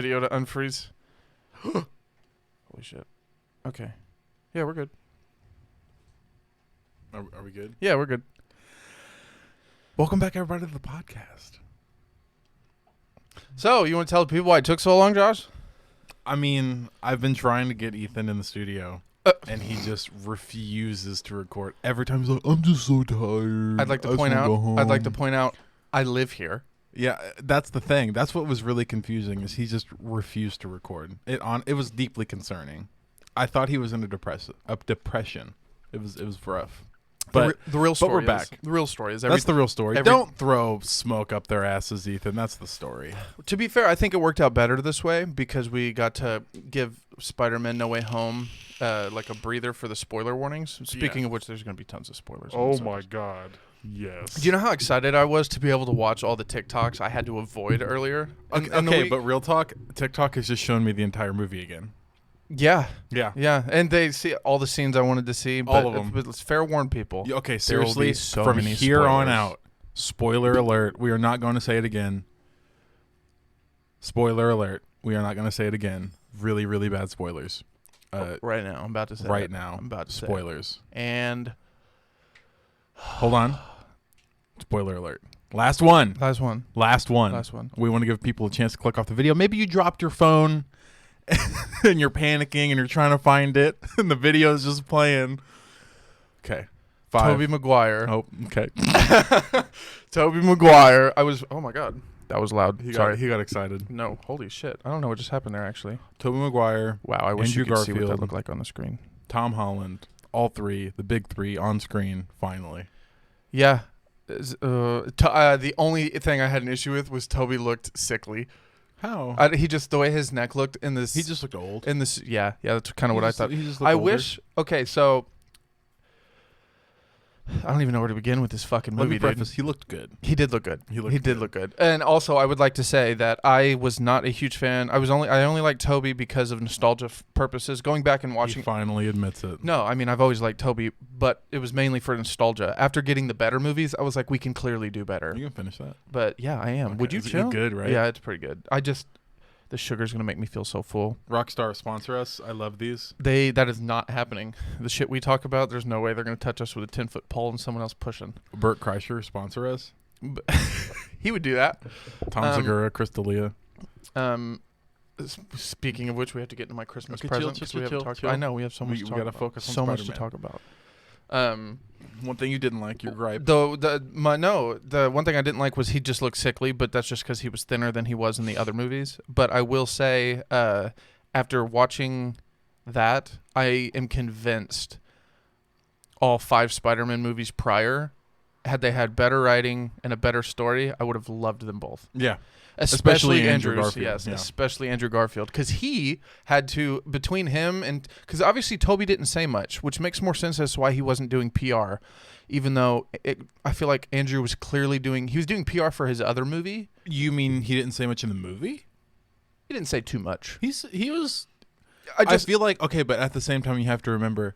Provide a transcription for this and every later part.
Video to unfreeze. Holy shit. Okay. Yeah, we're good. Are we good? Yeah, we're good. Welcome back, everybody, to the podcast. So, you want to tell the people why it took so long, Josh? I mean, I've been trying to get Ethan in the studio, and he just refuses to record. Every time he's like, I'm just so tired. I'd like to point out, I live here. Yeah, that's the thing. That's what was really confusing is he just refused to record. It was deeply concerning. I thought he was in a depression. It was rough. But the real story we're back. The real story is that's the real story. Don't throw smoke up their asses, Ethan. That's the story. To be fair, I think it worked out better this way because we got to give Spider-Man No Way Home like a breather for the spoiler warnings. Speaking of which, there's going to be tons of spoilers. Oh my God. Yes. Do you know how excited I was to be able to watch all the TikToks I had to avoid earlier? Okay, but real talk, TikTok has just shown me the entire movie again. Yeah. Yeah. Yeah. And they see all the scenes I wanted to see. But all of them. But let's fair warn people. Okay, seriously, so from many here spoilers. on out, spoiler alert, we are not going to say it again. Spoiler alert, we are not going to say it again. Really, really bad spoilers. Right now, I'm about to say right now, I'm about to say spoilers. And hold on. Spoiler alert. Last one. Last one. We want to give people a chance to click off the video. Maybe you dropped your phone and you're panicking and you're trying to find it and the video is just playing. Okay. 5. Tobey Maguire. Oh, okay. Tobey Maguire. Oh my God. That was loud. Sorry. He got excited. No, holy shit. I don't know what just happened there, actually. Tobey Maguire. Wow, I wish Andrew you could Garfield, see what that looked like on the screen. Tom Holland. All three, the big three on screen, finally. Yeah. The only thing I had an issue with was Toby looked sickly. How? He just, the way his neck looked in this. He just looked old. In this, yeah, that's kind of what I thought. He just looked older. Wish. Okay, so I don't even know where to begin with this fucking movie, dude. He looked good. He did look good. He did look good. And also, I would like to say that I was not a huge fan. I only liked Toby because of nostalgia purposes. Going back and watching. He finally admits it. No, I mean I've always liked Toby, but it was mainly for nostalgia. After getting the better movies, I was like, we can clearly do better. You can finish that. But yeah, I am. Okay. Would you chill? It's good, right? Yeah, it's pretty good. The sugar's gonna make me feel so full. Rockstar, sponsor us. I love these. That is not happening. The shit we talk about, there's no way they're gonna touch us with a 10-foot pole and someone else pushing. Bert Kreischer, sponsor us. He would do that. Tom Segura, Chris D'Elia. Speaking of which, we have to get into my Christmas okay, present. Chill. I know we have so much. We gotta focus on so Spider-Man. much to talk about. One thing you didn't like, your gripe. The one thing I didn't like was he just looked sickly, but that's just because he was thinner than he was in the other movies. But I will say, after watching that, I am convinced all 5 Spider-Man movies prior, had they had better writing and a better story, I would have loved them both. Yeah. Especially Andrew Garfield. Yes, yeah. Especially Andrew Garfield. Because he had to, between him and, because obviously Toby didn't say much, which makes more sense as to why he wasn't doing PR, even though I feel like Andrew was clearly doing PR for his other movie. You mean he didn't say much in the movie? He didn't say too much. He was, I feel like, okay, but at the same time you have to remember,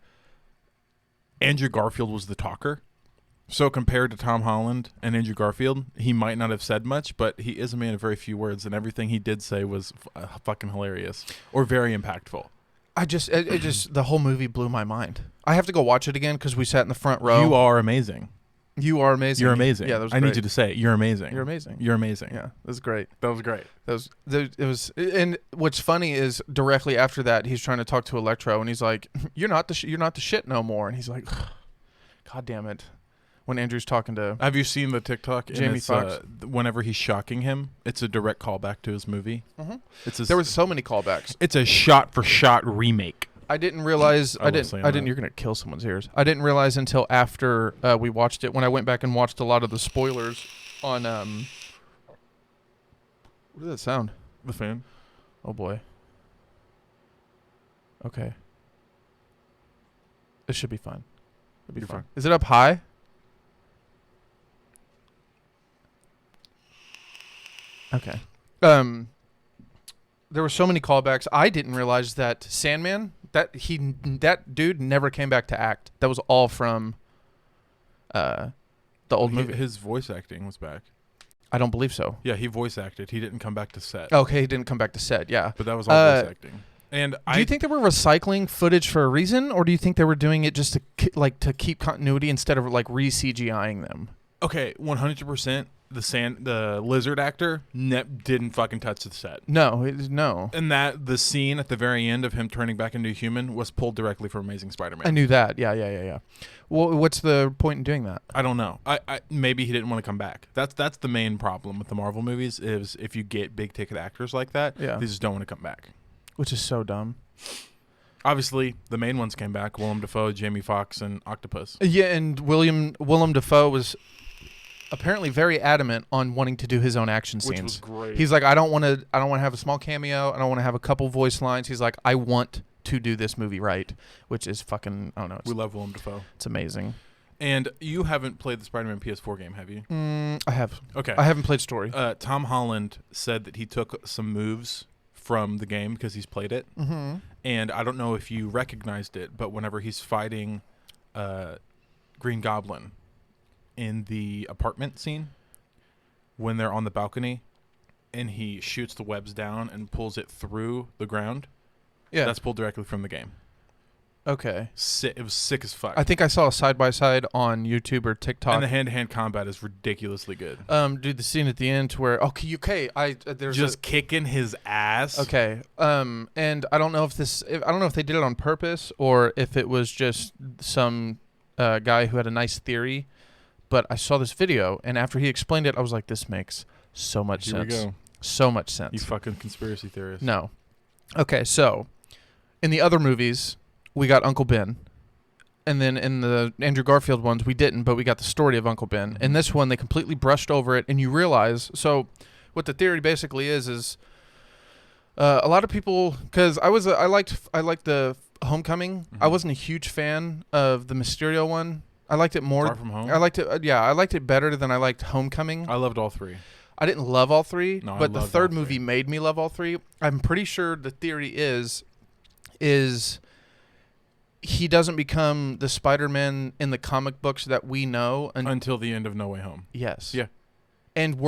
Andrew Garfield was the talker. So compared to Tom Holland and Andrew Garfield, he might not have said much, but he is a man of very few words, and everything he did say was fucking hilarious or very impactful. It just the whole movie blew my mind. I have to go watch it again because we sat in the front row. You are amazing. You are amazing. You're amazing. Yeah, that was great. great. I need you to say it. You're amazing. You're amazing. You're amazing. Yeah, that was great. That was great. It was, and what's funny is directly after that, he's trying to talk to Electro, and he's like, "You're not the shit no more," and he's like, "God damn it." When Andrew's talking to... Have you seen the TikTok? Jamie Foxx? Whenever he's shocking him, it's a direct callback to his movie. Mm-hmm. There was so many callbacks. It's a shot-for-shot remake. I didn't realize... You're going to kill someone's ears. I didn't realize until after we watched it, when I went back and watched a lot of the spoilers on... What did that sound? The fan. Oh, boy. Okay. It should be fine. It'll be fine. Is it up high? Okay. There were so many callbacks. I didn't realize that Sandman, that dude never came back to act. That was all from the old movie. His voice acting was back. I don't believe so. Yeah, he voice acted. He didn't come back to set. Okay, he didn't come back to set. Yeah, But that was all voice acting. And do you think they were recycling footage for a reason, or do you think they were doing it just to keep continuity instead of like re-CGIing them? Okay, 100%. The lizard actor didn't fucking touch the set. No. And the scene at the very end of him turning back into a human was pulled directly from Amazing Spider-Man. I knew that. Yeah. Well, what's the point in doing that? I don't know. I maybe he didn't want to come back. That's the main problem with the Marvel movies is if you get big ticket actors like that, they just don't want to come back. Which is so dumb. Obviously, the main ones came back: Willem Dafoe, Jamie Foxx, and Octopus. Yeah, and Willem Dafoe was apparently very adamant on wanting to do his own action scenes. Which was great. He's like, I don't want to have a small cameo. I don't want to have a couple voice lines. He's like, I want to do this movie right, which is fucking, I don't know. We love Willem Dafoe. It's amazing. And you haven't played the Spider-Man PS4 game, have you? I have. Okay. I haven't played story. Tom Holland said that he took some moves from the game because he's played it. Mm-hmm. And I don't know if you recognized it, but whenever he's fighting Green Goblin in the apartment scene, when they're on the balcony and he shoots the webs down and pulls it through the ground, that's pulled directly from the game. Okay. It was sick as fuck. I think I saw a side-by-side on YouTube or TikTok. And the hand-to-hand combat is ridiculously good. Dude, the scene at the end where there's just kicking his ass. Okay. And I don't know if they did it on purpose or if it was just some guy who had a nice theory, but I saw this video and after he explained it, I was like, this makes so much sense. Here we go. So much sense. You fucking conspiracy theorist. No. Okay, so in the other movies, we got Uncle Ben. And then in the Andrew Garfield ones, we didn't, but we got the story of Uncle Ben. In this one, they completely brushed over it, and you realize, so what the theory basically is a lot of people, because I liked the Homecoming. Mm-hmm. I wasn't a huge fan of the Mysterio one. I liked it more. Far From Home? I liked it, I liked it better than I liked Homecoming. I loved all three. I didn't love all three, but the third all movie three. made me love all three. I'm pretty sure the theory is he doesn't become the Spider-Man in the comic books that we know until the end of No Way Home. Yes. Yeah. And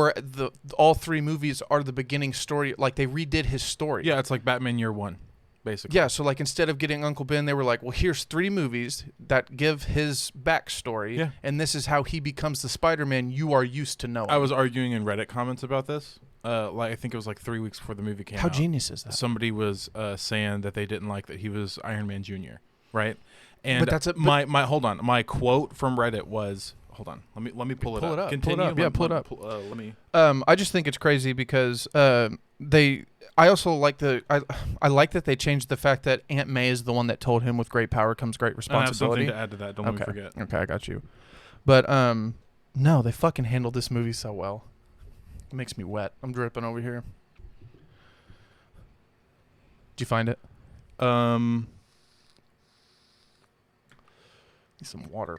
all three movies are the beginning story, like they redid his story. Yeah, it's like Batman Year One, basically. Yeah, so like instead of getting Uncle Ben, they were like, well, here's 3 movies that give his backstory, and this is how he becomes the Spider-Man you are used to knowing. I was arguing in Reddit comments about this. I think it was like 3 weeks before the movie came out. How genius is that? Somebody was saying that they didn't like that he was Iron Man Jr., right? And but that's hold on. My quote from Reddit was, hold on. Let me pull it up. Continue. Pull it up. Yeah, pull it up. Let me. I just think it's crazy because I also like I like that they changed the fact that Aunt May is the one that told him with great power comes great responsibility. I have something to add to that. Don't let me forget. Okay, I got you. But no, they fucking handled this movie so well. It makes me wet. I'm dripping over here. Did you find it? Need some water.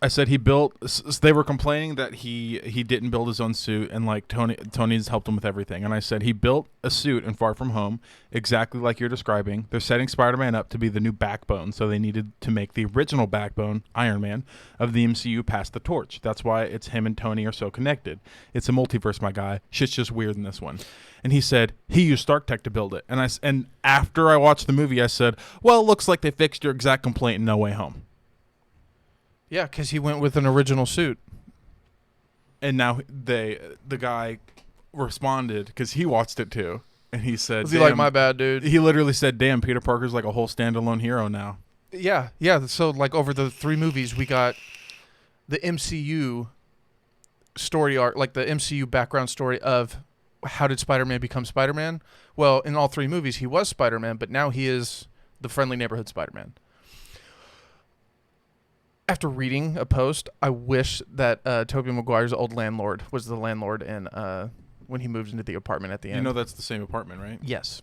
I said he built. They were complaining that he didn't build his own suit, and like Tony's helped him with everything. And I said he built a suit in Far From Home, exactly like you're describing. They're setting Spider-Man up to be the new backbone, so they needed to make the original backbone, Iron Man, of the MCU pass the torch. That's why it's him and Tony are so connected. It's a multiverse, my guy. Shit's just weird in this one. And he said he used Stark Tech to build it. And after I watched the movie, I said, well, it looks like they fixed your exact complaint in No Way Home. Yeah, because he went with an original suit. And now the guy responded, because he watched it too, and he said, was he like, my bad, dude? He literally said, damn, Peter Parker's like a whole standalone hero now. Yeah. So like over the 3 movies, we got the MCU story arc, like the MCU background story of how did Spider-Man become Spider-Man? Well, in all 3 movies, he was Spider-Man, but now he is the friendly neighborhood Spider-Man. After reading a post, I wish that Tobey Maguire's old landlord was the landlord in when he moved into the apartment at the end. You know that's the same apartment, right? Yes.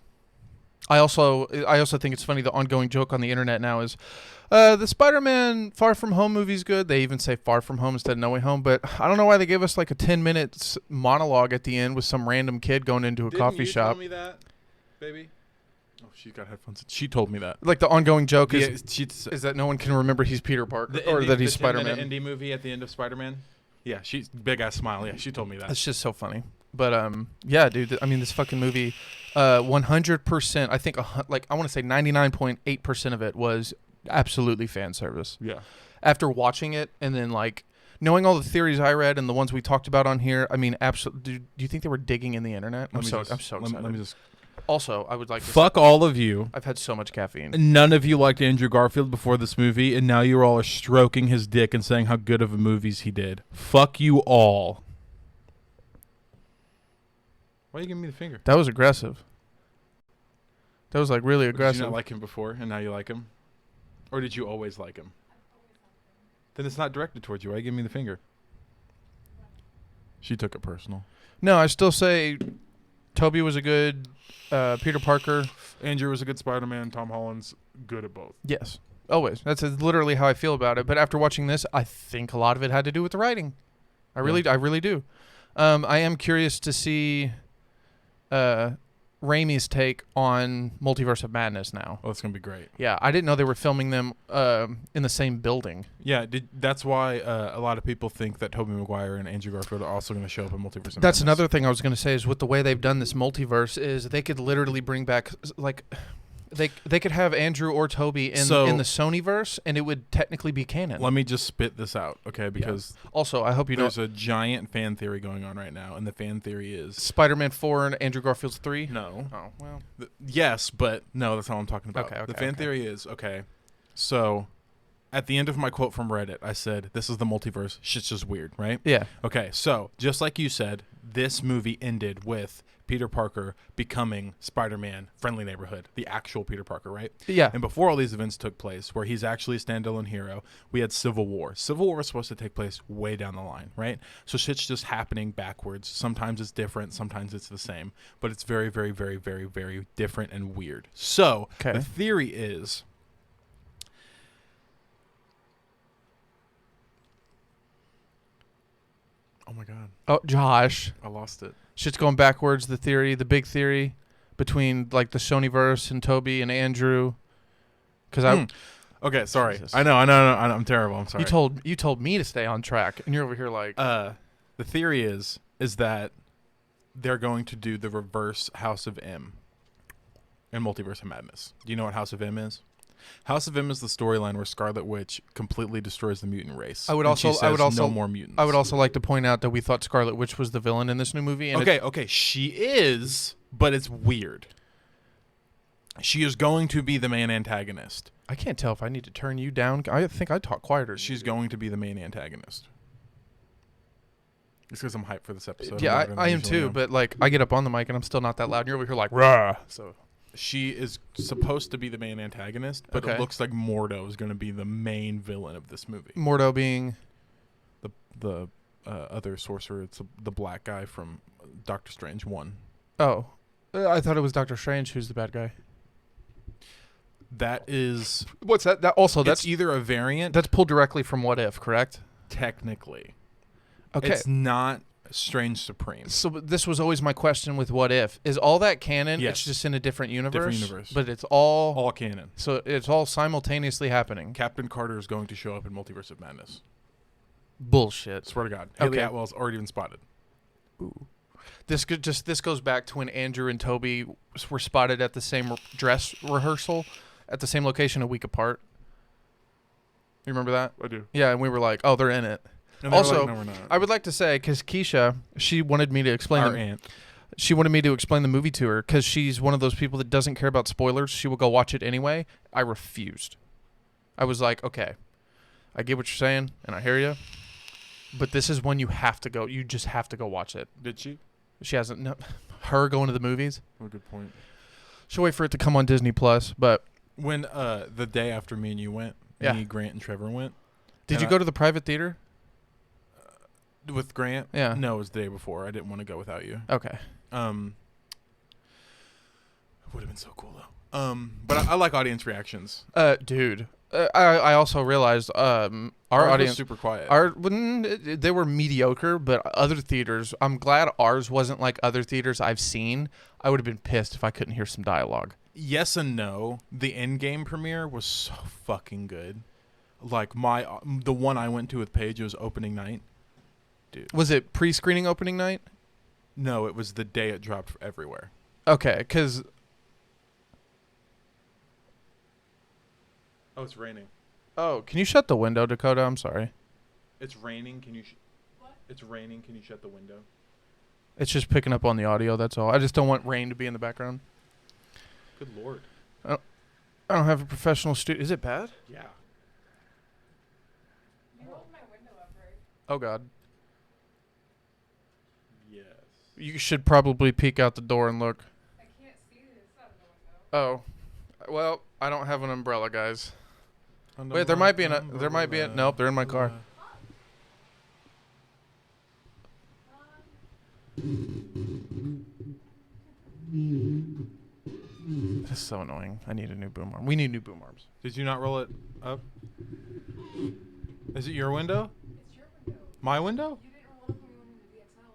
I also think it's funny, the ongoing joke on the internet now is the Spider-Man Far From Home movie's good. They even say Far From Home instead of No Way Home, but I don't know why they gave us like a 10-minute monologue at the end with some random kid going into a coffee shop. Tell me that, baby? Oh, she's got headphones. She told me that. Like the ongoing joke is that no one can remember he's Peter Parker or that he's Spider-Man. The indie movie at the end of Spider-Man. Yeah, she's big ass smile. Yeah, she told me that. It's just so funny. But yeah, dude. I mean, this fucking movie, 100%. I think like I want to say 99.8% of it was absolutely fan service. Yeah. After watching it and then like knowing all the theories I read and the ones we talked about on here, I mean, absolutely. Do you think they were digging in the internet? I'm so excited. Let me just. Also, I would like to Fuck all of you. I've had so much caffeine. None of you liked Andrew Garfield before this movie, and now you all are stroking his dick and saying how good of a movies he did. Fuck you all. Why are you giving me the finger? That was aggressive. That was like really aggressive. Did you not like him before, and now you like him? Or did you always like him? Then it's not directed towards you. Why are you giving me the finger? She took it personal. No, I still say Toby was a good Peter Parker. Andrew was a good Spider-Man. Tom Holland's good at both. Yes, always. That's literally how I feel about it. But after watching this, I think a lot of it had to do with the writing. I really do. I am curious to see Raimi's take on Multiverse of Madness now. Oh, that's gonna be great. Yeah, I didn't know they were filming them in the same building. Yeah, that's why a lot of people think that Tobey Maguire and Andrew Garfield are also going to show up in Multiverse of Madness. That's another thing I was going to say is with the way they've done this multiverse is they could literally bring back like they could have Andrew or Toby in the Sonyverse and it would technically be canon. Let me just spit this out, okay? Because also, I hope you know there's a giant fan theory going on right now, and the fan theory is Spider-Man 4 and Andrew Garfield's 3? No. Oh, well. Yes, but no, that's not what I'm talking about. Okay, the fan theory is, so at the end of my quote from Reddit, I said, this is the multiverse. Shit's just weird, right? Yeah. Okay, so just like you said, this movie ended with Peter Parker becoming Spider-Man Friendly Neighborhood, the actual Peter Parker, right? Yeah. And before all these events took place, where he's actually a standalone hero, we had Civil War. Civil War was supposed to take place way down the line, right? So shit's just happening backwards. Sometimes it's different, sometimes it's the same, but it's very, very, very, very, very different and weird. So the theory is, oh my God. Oh, Josh. I lost it. Shit's going backwards, the big theory between like the Sonyverse and Toby and Andrew. Because Okay, sorry. Jesus. I know. I'm terrible. I'm sorry. You told me to stay on track, and you're over here like. The theory is that they're going to do the reverse House of M in Multiverse of Madness. Do you know what House of M is? House of M is the storyline where Scarlet Witch completely destroys the mutant race. I would also no more mutants. I would also like to point out that we thought Scarlet Witch was the villain in this new movie. And okay, she is, but it's weird. She is going to be the main antagonist. I can't tell if I need to turn you down. I think I talk quieter. She's going to be the main antagonist. It's because I'm hyped for this episode. Yeah, I am too. But like, I get up on the mic and I'm still not that loud. And you're over here like, rah. So she is supposed to be the main antagonist, but it looks like Mordo is going to be the main villain of this movie. Mordo being the other sorcerer. It's the black guy from Doctor Strange 1. Oh, I thought it was Doctor Strange who's the bad guy. That is what's that? That's either a variant. That's pulled directly from What If, correct? Technically, okay. It's not Strange Supreme. So this was always my question with What If: is all that canon? Yes. It's just in a different universe. Different universe, but it's all canon. So it's all simultaneously happening. Captain Carter is going to show up in Multiverse of Madness. Bullshit. Swear to God, Haley Atwell's already been spotted. Ooh. This goes back to when Andrew and Toby were spotted at the same dress rehearsal at the same location a week apart. You remember that? I do. Yeah, and we were like, "Oh, they're in it." And also, like, no, we're not. I would like to say because Keisha, she wanted me to explain. Our aunt. She wanted me to explain the movie to her because she's one of those people that doesn't care about spoilers. She will go watch it anyway. I refused. I was like, "Okay, I get what you're saying, and I hear you, but this is when you have to go. You just have to go watch it." Did she? She hasn't. No, her going to the movies. Oh, good point. She'll wait for it to come on Disney Plus. But when the day after me and you went, me, Grant, and Trevor went. Did you go to the private theater? With Grant? Yeah. No, it was the day before. I didn't want to go without you. Okay. Would have been so cool though. But I like audience reactions. Dude. I also realized our audience was super quiet. They were mediocre, but other theaters. I'm glad ours wasn't like other theaters I've seen. I would have been pissed if I couldn't hear some dialogue. Yes and no. The Endgame premiere was so fucking good. Like the one I went to with Paige, it was opening night. dude. Was it pre-screening opening night? No, it was the day it dropped everywhere. Okay, because... Oh, it's raining. Oh, can you shut the window, Dakota? I'm sorry. It's raining. Can you... What? It's raining. Can you shut the window? It's just picking up on the audio, that's all. I just don't want rain to be in the background. Good Lord. I don't have a professional studio. Is it bad? Yeah. You rolled my window up, right? Oh, God. Yes. You should probably peek out the door and look. I can't see this out of the window. Oh. Well, I don't have an umbrella, guys. Wait, there might be nope, they're in my car. This is so annoying. I need a new boom arm. We need new boom arms. Did you not roll it up? Is it your window? It's your window. My window? You didn't roll up when we went into DXL.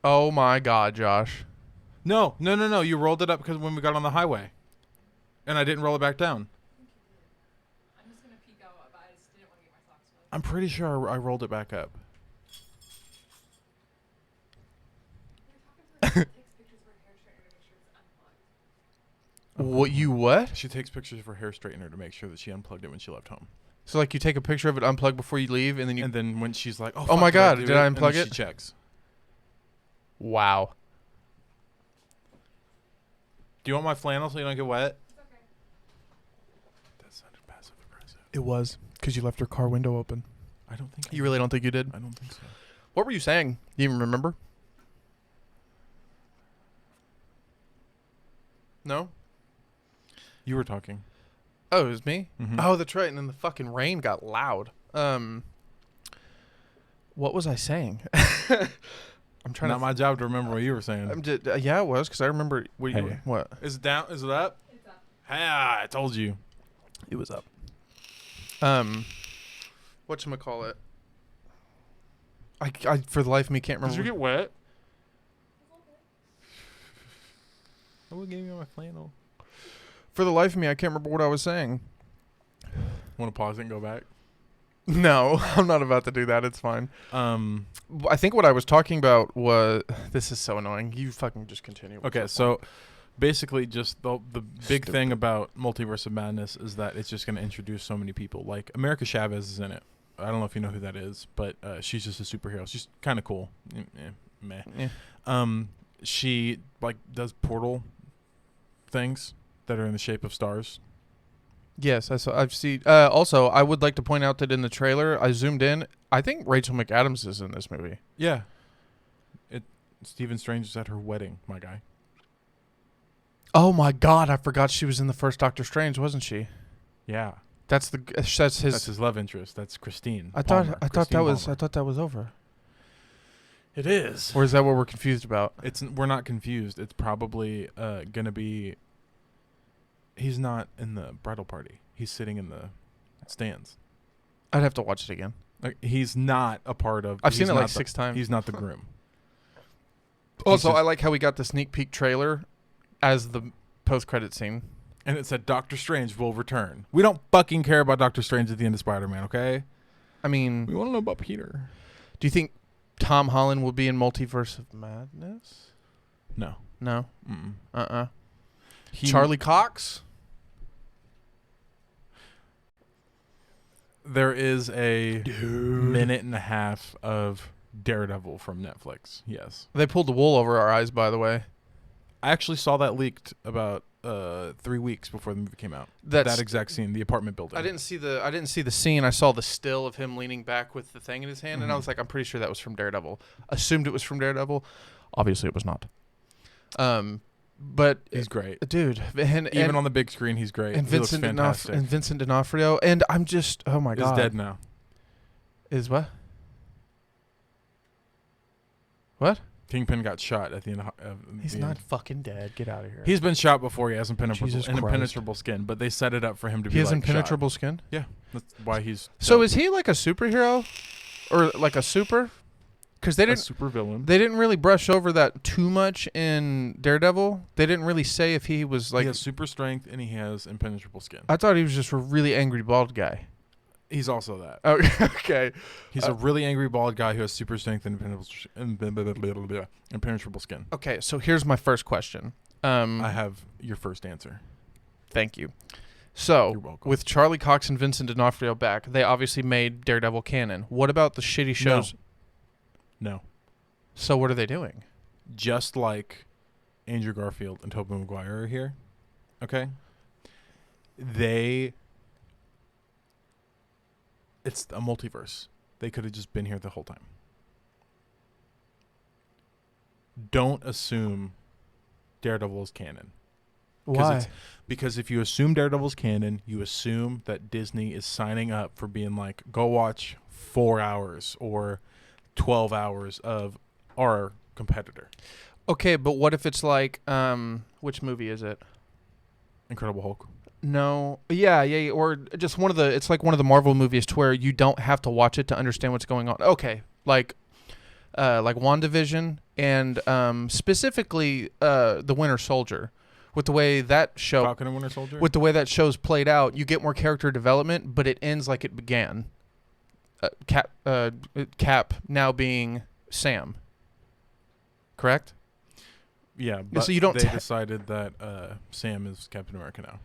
Oh my God, Josh. No. You rolled it up because when we got on the highway. And I didn't roll it back down. I'm just gonna peek out, but I just didn't want to get my socks wet. I'm pretty sure I rolled it back up. You're talking to the takes pictures of her hair straightener to make sure it's unplugged. What, you what? She takes pictures of her hair straightener to make sure that she unplugged it when she left home. So, like, you take a picture of it unplugged before you leave, and then you... And then when she's like, Oh my God, did I unplug and then it? She checks. Wow. Do you want my flannel so you don't get wet? It's okay. That sounded passive aggressive. It was, because you left your car window open. I don't think You really don't think you did? I don't think so. What were you saying? Do you even remember? No? You were talking. Oh, it was me? Mhm. Oh, that's right. And then the fucking rain got loud. What was I saying? I'm trying Not to... my job to remember what you were saying. I'm just, yeah, it was, because I remember... What? Hey. You were, what? Is it down? Is it up? It's up. Ah, I told you. It was up. Whatchamacallit? I for the life of me can't remember. Did you get wet? I will give you my flannel. For the life of me, I can't remember what I was saying. Want to pause it and go back? No, I'm not about to do that. It's fine. I think what I was talking about was... This is so annoying. You fucking just continue. Okay, so basically just the big Stupid. thing about Multiverse of Madness is that it's just going to introduce so many people. Like, America Chavez is in it. I don't know if you know who that is, but she's just a superhero. She's kind of cool. Meh. Yeah. She, like, does portal things that are in the shape of stars. Yes, I've seen. Also, I would like to point out that in the trailer, I zoomed in. I think Rachel McAdams is in this movie. Yeah. Stephen Strange is at her wedding, my guy. Oh my God! I forgot she was in the first Doctor Strange, wasn't she? Yeah. That's his. That's his love interest. That's Christine. I Palmer. thought Christine that was Palmer. over. It is. Or is that what we're confused about? We're not confused. It's probably gonna be. He's not in the bridal party. He's sitting in the stands. I'd have to watch it again. Like, he's not a part of. I've seen he's it not like 6 times. He's not the groom. Also, just- I like how we got the sneak peek trailer as the post-credit scene. And it said Doctor Strange will return. We don't fucking care about Doctor Strange at the end of Spider-Man, okay? I mean, We want to know about Peter. do you think Tom Holland will be in Multiverse of Madness? No. No. Mm-mm. Charlie Cox? There is a minute and a half of Daredevil from Netflix. Yes. They pulled the wool over our eyes, by the way. I actually saw that leaked about 3 weeks before the movie came out. That's That exact scene, the apartment building. I didn't see the scene. I saw the still of him leaning back with the thing in his hand, and I Mhm. was like, I'm pretty sure that was from Daredevil. Assumed it was from Daredevil. Obviously, it was not. But He's great. dude, and Even on the big screen, he's great. and He looks Vincent fantastic. and Vincent D'Onofrio, and I'm just, oh my He's God, dead now. Is what? What? Kingpin got shot at the end of He's the not end. fucking dead. Get out of here. He's been shot before. He has impenetrable, Jesus Christ. impenetrable skin, but they set it up for him to he be has like impenetrable skin. shot. Yeah, that's why he's. So dope. is he like a superhero, or like a super? Because they A didn't. super villain. They didn't really brush over that too much in Daredevil. They didn't really say if he was he like. has super strength and he has impenetrable skin. I thought he was just a really angry bald guy. He's also that. Okay. He's a really angry bald guy who has super strength and impenetrable skin. Okay, so here's my first question. I have your first answer. Thank you. You're So, welcome. with Charlie Cox and Vincent D'Onofrio back, they obviously made Daredevil canon. What about the shitty shows? No. So what are they doing? Just like Andrew Garfield and Tobey Maguire are here, okay? It's a multiverse. They could have just been here the whole time. Don't assume Daredevil is canon. Why? Because if you assume Daredevil's canon, you assume that Disney is signing up for being like, go watch 4 hours or 12 hours of our competitor. Okay, but what if it's like, which movie is it? Incredible Hulk. No. Yeah, or just it's like one of the Marvel movies to where you don't have to watch it to understand what's going on. Okay, like WandaVision and specifically The Winter Soldier. With the way that show, Falcon and Winter Soldier? with the way that show's played out, you get more character development, but it ends like it began. Cap now being Sam. Correct? Yeah, but So you don't they decided that Sam is Captain America now.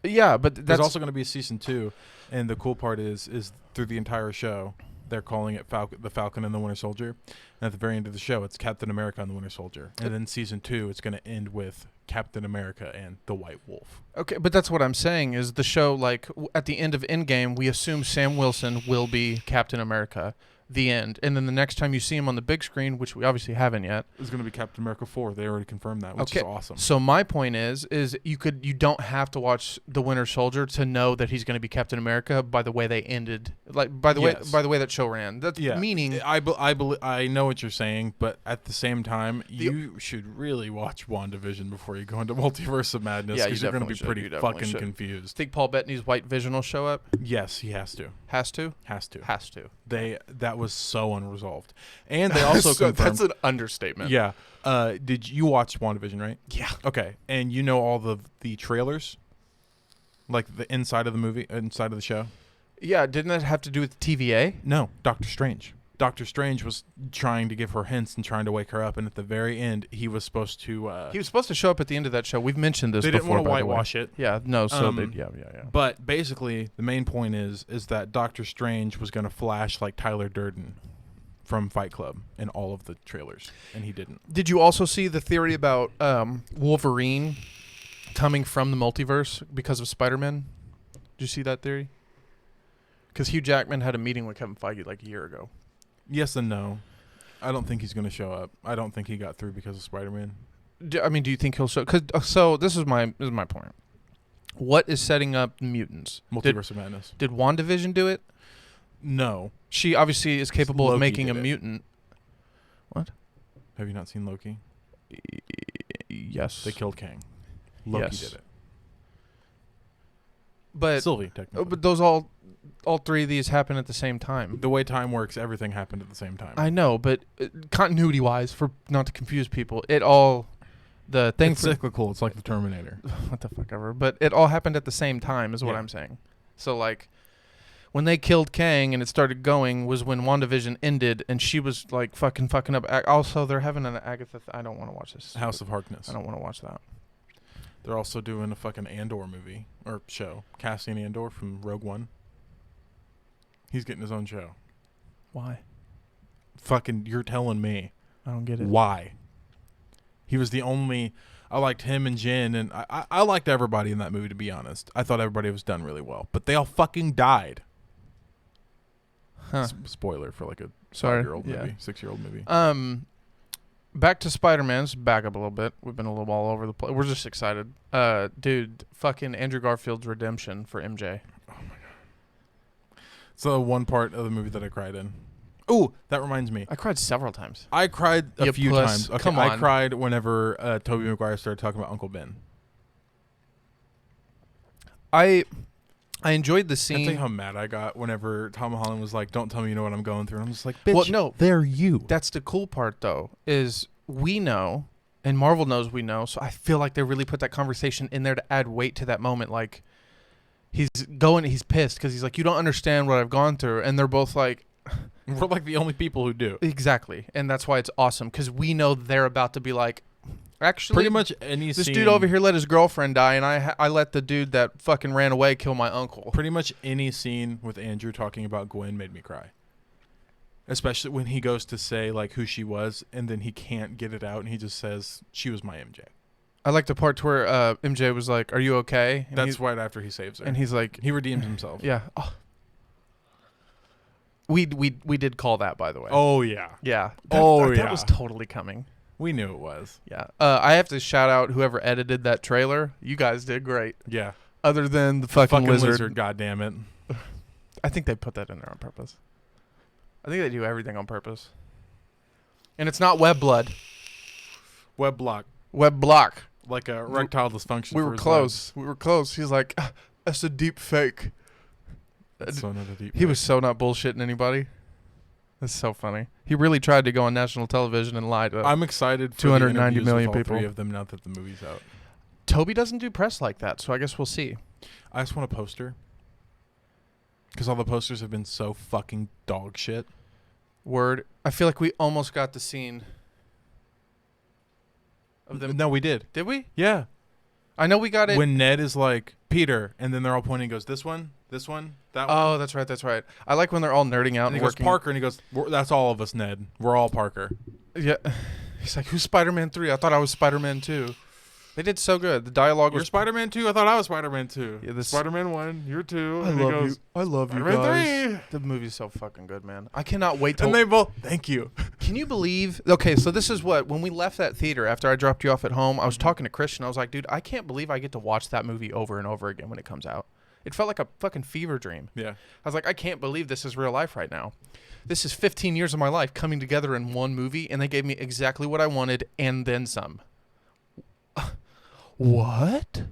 Yeah, but that's There's also going to be a season 2, and the cool part is through the entire show, they're calling it the Falcon and the Winter Soldier. And at the very end of the show, it's Captain America and the Winter Soldier. And then season 2, it's going to end with Captain America and the White Wolf. okay, but that's what I'm saying is the show, like, at the end of Endgame, we assume Sam Wilson will be Captain America. The end. And then the next time you see him on the big screen, which we obviously haven't yet. It's going to be Captain America 4. They already confirmed that, which is awesome. So my point is you don't have to watch The Winter Soldier to know that he's going to be Captain America by the way they ended, like by the way that show ran. That's meaning I know what you're saying, but at the same time, you should really watch WandaVision before you go into Multiverse of Madness, because you're going to be pretty fucking confused. Think Paul Bettany's White Vision will show up? Yes, he has to. Has to. That was so unresolved, and they also confirmed, that's an understatement. Yeah. Did you watch WandaVision, right? Yeah. Okay, and you know all the trailers, like the inside of the movie, inside of the show. Yeah. Didn't that have to do with TVA? No, Doctor Strange. Doctor Strange was trying to give her hints and trying to wake her up, and at the very end, he was supposed to. He was supposed to show up at the end of that show. We've mentioned this. They before, didn't want to by the way. whitewash it. Yeah. No. So yeah. But basically, the main point is that Doctor Strange was going to flash like Tyler Durden from Fight Club in all of the trailers, and he didn't. Did you also see the theory about Wolverine coming from the multiverse because of Spider-Man? Did you see that theory? Because Hugh Jackman had a meeting with Kevin Feige like a year ago. Yes and no. I don't think he's going to show up. I don't think he got through because of Spider-Man. Do you think he'll show? So this is my point. What is setting up mutants? Multiverse of Madness. Did WandaVision do it? No. She obviously is capable of Loki making a did it. mutant. What? Have you not seen Loki? Yes. They killed Kang. Loki Yes. did it. But Sylvie, technically. but those all three of these happen at the same time. The way time works, everything happened at the same time. I know, but continuity-wise, for not to confuse people, it's cyclical. It's like the Terminator. What the fuck ever. But it all happened at the same time, is what I'm saying. So like, when they killed Kang and it started going was when WandaVision ended, and she was like fucking up. Also, they're having an Agatha. I don't want to watch this. House of Harkness. I don't want to watch that. They're also doing a fucking Andor movie or show. Cassian Andor from Rogue One. He's getting his own show. Why? Fucking, you're telling me. I don't get it. Why? He was the only. I liked him and Jen, and I liked everybody in that movie, to be honest. I thought everybody was done really well, but they all fucking died. Huh. Spoiler for like a 5-year-old movie, 6-year-old movie. Back to Spider-Man's. Back up a little bit. We've been a little all over the place. We're just excited. Dude, fucking Andrew Garfield's redemption for MJ. Oh my god. It's the one part of the movie that I cried in. Ooh, that reminds me. I cried several times. I cried a few times. Okay, Come on. I cried whenever Tobey Maguire started talking about Uncle Ben. I enjoyed the I scene. think how mad I got whenever Tom Holland was like, "Don't tell me you know what I'm going through." And I'm just like, "Bitch, Well, no. they're you." That's the cool part, though, is we know, and Marvel knows we know, so I feel like they really put that conversation in there to add weight to that moment. Like, he's pissed because he's like, you don't understand what I've gone through, and they're both like, we're like the only people who do. Exactly, and that's why it's awesome because we know they're about to be like, actually, Pretty much any this scene, dude over here let his girlfriend die, and I let the dude that fucking ran away kill my uncle. Pretty much any scene with Andrew talking about Gwen made me cry. Especially when he goes to say like who she was, and then he can't get it out, and he just says she was my MJ. I like the part where MJ was like, "Are you okay?" And That's right after he saves her, and he's like, he redeemed himself. "Yeah." Oh. We did call that, by the way. Oh yeah, yeah. Yeah. That was totally coming. We knew it was. Yeah. I have to shout out whoever edited that trailer. You guys did great. Yeah. Other than the fucking lizard. God damn it. I think they put that in there on purpose. I think they do everything on purpose. And it's not web blood. Web block. Web block. Like a erectile dysfunction. We were close. We were close. He's like, that's a deep fake. That's so not a deep He fake. was so not bullshitting anybody. That's so funny. He really tried to go on national television and lie to I'm excited for 290 the million with all people. 3 of them now that the movie's out. Toby doesn't do press like that, so I guess we'll see. I just want a poster. Because all the posters have been so fucking dog shit. Word. I feel like we almost got the scene of them. No, we did. Did we? Yeah. I know we got it. When Ned is like, Peter, and then they're all pointing and goes, this one, that one. Oh, that's right. That's right. I like when they're all nerding out And and he goes, working. Parker, and he goes, that's all of us, Ned. We're all Parker. Yeah. He's like, who's Spider-Man 3? I thought I was Spider-Man 2. They did so good. The dialogue You're was... Spider-Man 2? I thought I was Spider-Man 2. Yeah, this... Spider-Man 1, you're 2. I and love he goes, you. I love you Spider-Man guys. The movie's so fucking good, man. I cannot wait till... And they both, thank you. Can you believe... Okay, so this is what... When we left that theater, after I dropped you off at home, I was talking to Christian. I was like, dude, I can't believe I get to watch that movie over and over again when it comes out. It felt like a fucking fever dream. Yeah. I was like, I can't believe this is real life right now. This is 15 years of my life coming together in one movie, and they gave me exactly what I wanted and then some. What?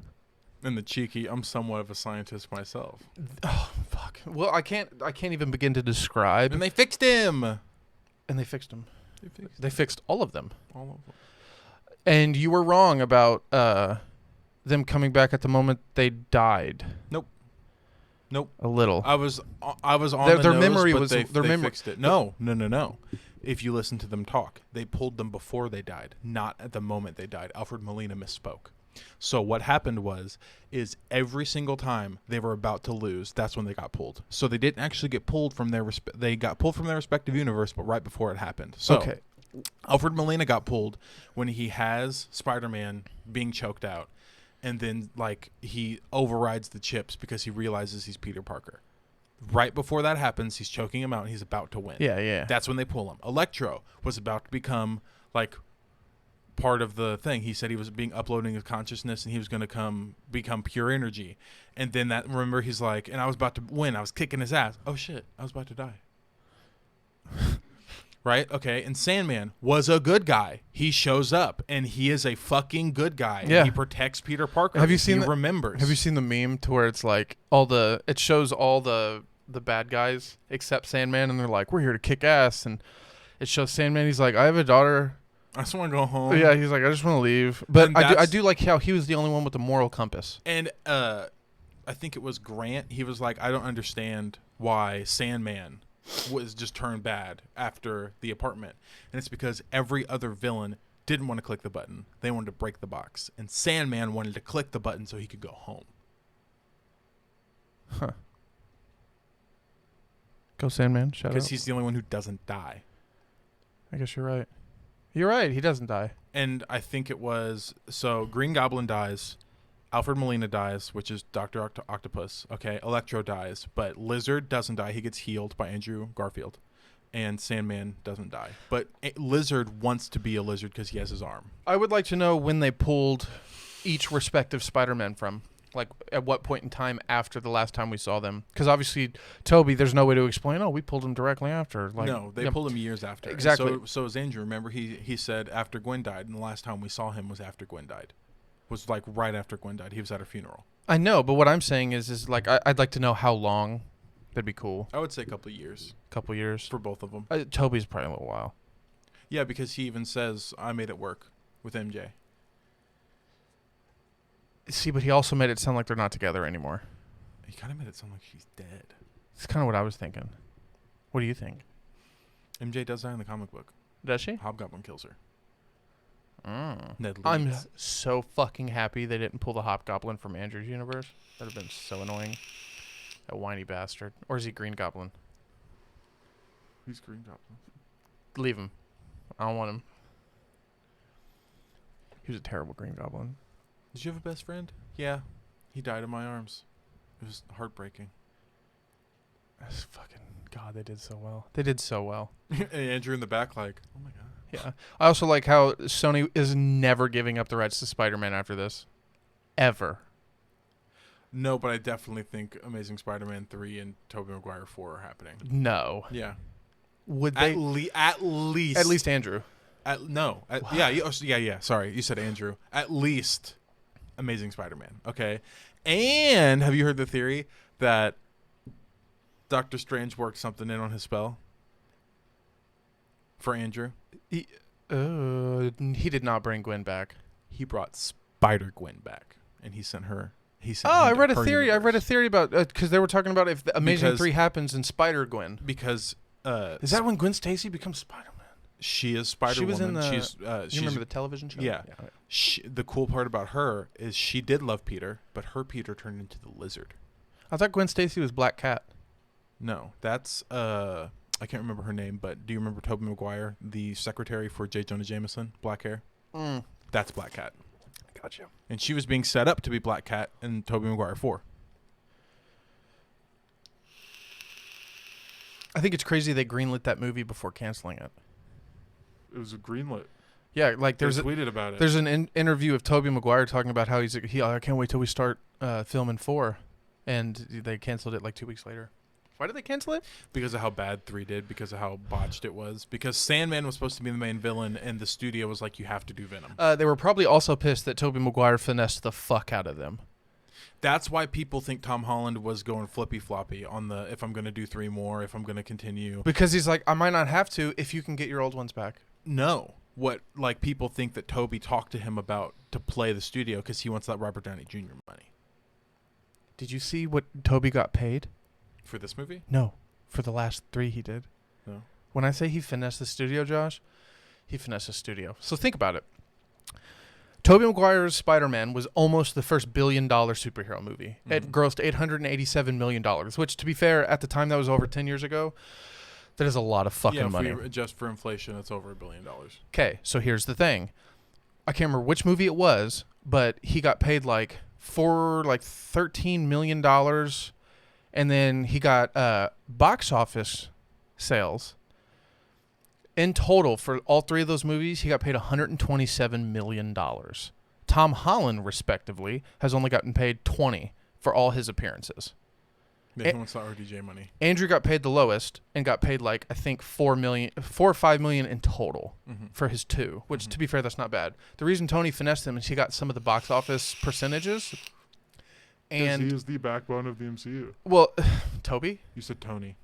And the cheeky, I'm somewhat of a scientist myself. Oh, fuck. Well, I can't even begin to describe. And they fixed him. And they fixed him. They fixed all of them. All of them. And you were wrong about them coming back at the moment they died. Nope. A little. I was on Their the nose, memory but was- they their memory- fixed it. No. If you listen to them talk, they pulled them before they died, not at the moment they died. Alfred Molina misspoke. So what happened is every single time they were about to lose, that's when they got pulled. So they didn't actually get pulled from they got pulled from their respective universe, but right before it happened. So Okay. Alfred Molina got pulled when he has Spider-Man being choked out, and then like he overrides the chips because he realizes he's Peter Parker. Right before that happens, he's choking him out and he's about to win. Yeah. That's when they pull him. Electro was about to become like part of the thing. He said he was uploading his consciousness and he was going to become pure energy. And then remember he's like, and I was about to win. I was kicking his ass. Oh shit, I was about to die. Right? Okay. And Sandman was a good guy. He shows up and he is a fucking good guy. Yeah. And he protects Peter Parker. Have you seen He remembers. Have you seen the meme to where it's like it shows all the bad guys except Sandman, and they're like, we're here to kick ass, and it shows Sandman. He's like, I have a daughter. I just want to go home. Yeah, he's like, I just want to leave. But And I do like how he was the only one with the moral compass. And I think it was Grant. He was like, I don't understand why Sandman was just turned bad after the apartment. And it's because every other villain didn't want to click the button. They wanted to break the box. And Sandman wanted to click the button so he could go home. Huh. Go Sandman. Shout out. Because he's the only one who doesn't die. I guess you're right. You're right. He doesn't die. And I think it was, so Green Goblin dies. Alfred Molina dies, which is Dr. Octopus. Okay, Electro dies, but Lizard doesn't die. He gets healed by Andrew Garfield. And Sandman doesn't die. But Lizard wants to be a lizard because he has his arm. I would like to know when they pulled each respective Spider-Man from. Like, at what point in time after the last time we saw them? Because obviously, Toby, there's no way to explain, oh, we pulled him directly after. Like, No, they pulled him years after. And Exactly. So as Andrew, remember, he said after Gwen died, and the last time we saw him was after Gwen died. Was like right after Gwen died. He was at her funeral. I know, but what I'm saying is like, I'd like to know how long. That'd be cool. I would say a couple of years Couple years. for both of them. Toby's probably a little while. Yeah, because he even says, I made it work with MJ. See, but he also made it sound like they're not together anymore. You kind of made it sound like she's dead. It's kind of what I was thinking. What do you think? MJ does die in the comic book. Does she? Hobgoblin kills her. Mm. Ned I'm Leeds. so fucking happy they didn't pull the Hobgoblin from Andrew's universe. That would have been so annoying. That whiny bastard. Or is he Green Goblin? He's Green Goblin. Leave him. I don't want him. He was a terrible Green Goblin. Did you have a best friend? Yeah. He died in my arms. It was heartbreaking. That's fucking God. They did so well. They did so well. And Andrew in the back, like, oh my god. Yeah. I also like how Sony is never giving up the rights to Spider-Man after this, ever. No, but I definitely think Amazing Spider-Man 3 and Tobey Maguire 4 are happening. No. Yeah. Would they? At least Andrew. Yeah. Sorry, you said Andrew. At least Amazing Spider-Man. Okay. And have you heard the theory that Doctor Strange worked something in on his spell for Andrew? He did not bring Gwen back. He brought Spider-Gwen back, and he sent her. I read a theory. I read a theory about because they were talking about if the Amazing 3 happens in Spider-Gwen. Because is that when Gwen Stacy becomes Spider-Man? She is Spider-Woman. She was in the. She's you remember the television show? Yeah. The cool part about her is she did love Peter, but her Peter turned into the Lizard. I thought Gwen Stacy was Black Cat. No, that's I can't remember her name, but do you remember Tobey Maguire, the secretary for J. Jonah Jameson, black hair? That's Black Cat. Gotcha. And she was being set up to be Black Cat in Tobey Maguire 4. I think it's crazy they greenlit that movie before canceling it. It was a greenlit. Yeah, like They tweeted about it. There's an interview of Tobey Maguire talking about how I can't wait till we start filming 4, and they canceled it like 2 weeks later. Why did they cancel it? Because of how bad 3 did, because of how botched it was. Because Sandman was supposed to be the main villain, and the studio was like, you have to do Venom. They were probably also pissed that Tobey Maguire finessed the fuck out of them. That's why people think Tom Holland was going flippy-floppy on the, if I'm going to do 3 more, if I'm going to continue. Because he's like, I might not have to if you can get your old ones back. No. What, like, people think that Toby talked to him about to play the studio because he wants that Robert Downey Jr. money. Did you see what Toby got paid? For this movie? No. For the last 3 he did. No. When I say he finessed the studio, Josh, he finessed the studio. So think about it. Tobey Maguire's Spider-Man was almost the first $1 billion superhero movie. Mm-hmm. It grossed $887 million, which, to be fair, at the time that was over 10 years ago, that is a lot of fucking money. Yeah, just for inflation, it's over $1 billion. Okay, so here's the thing. I can't remember which movie it was, but he got paid $13 million, and then he got box office sales. In total, for all 3 of those movies, he got paid $127 million. Tom Holland, respectively, has only gotten paid $20 for all his appearances. Yeah, he wants the RDJ money. Andrew got paid the lowest and got paid I think $4 or $5 million in total for his 2, which to be fair, that's not bad. The reason Tony finessed him is he got some of the box office percentages. And he is the backbone of the MCU. Well, Toby? You said Tony.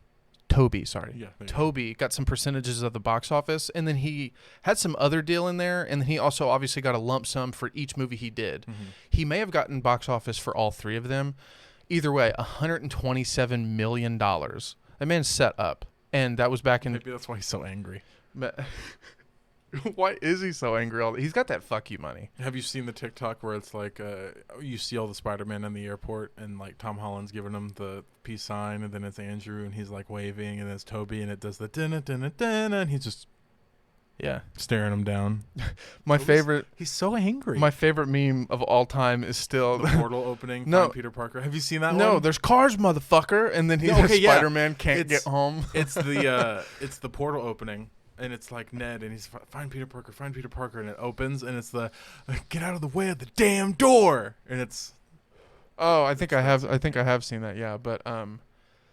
Toby, sorry. Yeah. Toby got some percentages of the box office, and then he had some other deal in there, and then he also obviously got a lump sum for each movie he did. Mm-hmm. He may have gotten box office for all 3 of them. Either way, $127 million. That man's set up, and that was back in... Maybe that's why he's so angry. Why is he so angry? He's got that fuck you money. Have you seen the TikTok where it's like you see all the Spider-Man in the airport and like Tom Holland's giving him the peace sign and then it's Andrew and he's like waving and it's Toby and it does the dinna and he's just staring him down. He's so angry. My favorite meme of all time is still the portal opening. No, Peter Parker. Have you seen that one? No, there's cars, motherfucker, and then Spider-Man can't get home. It's the portal opening. And it's like Ned, and he's find Peter Parker, and it opens, and it's the get out of the way of the damn door, and it's. Oh, I think I have seen that, yeah, but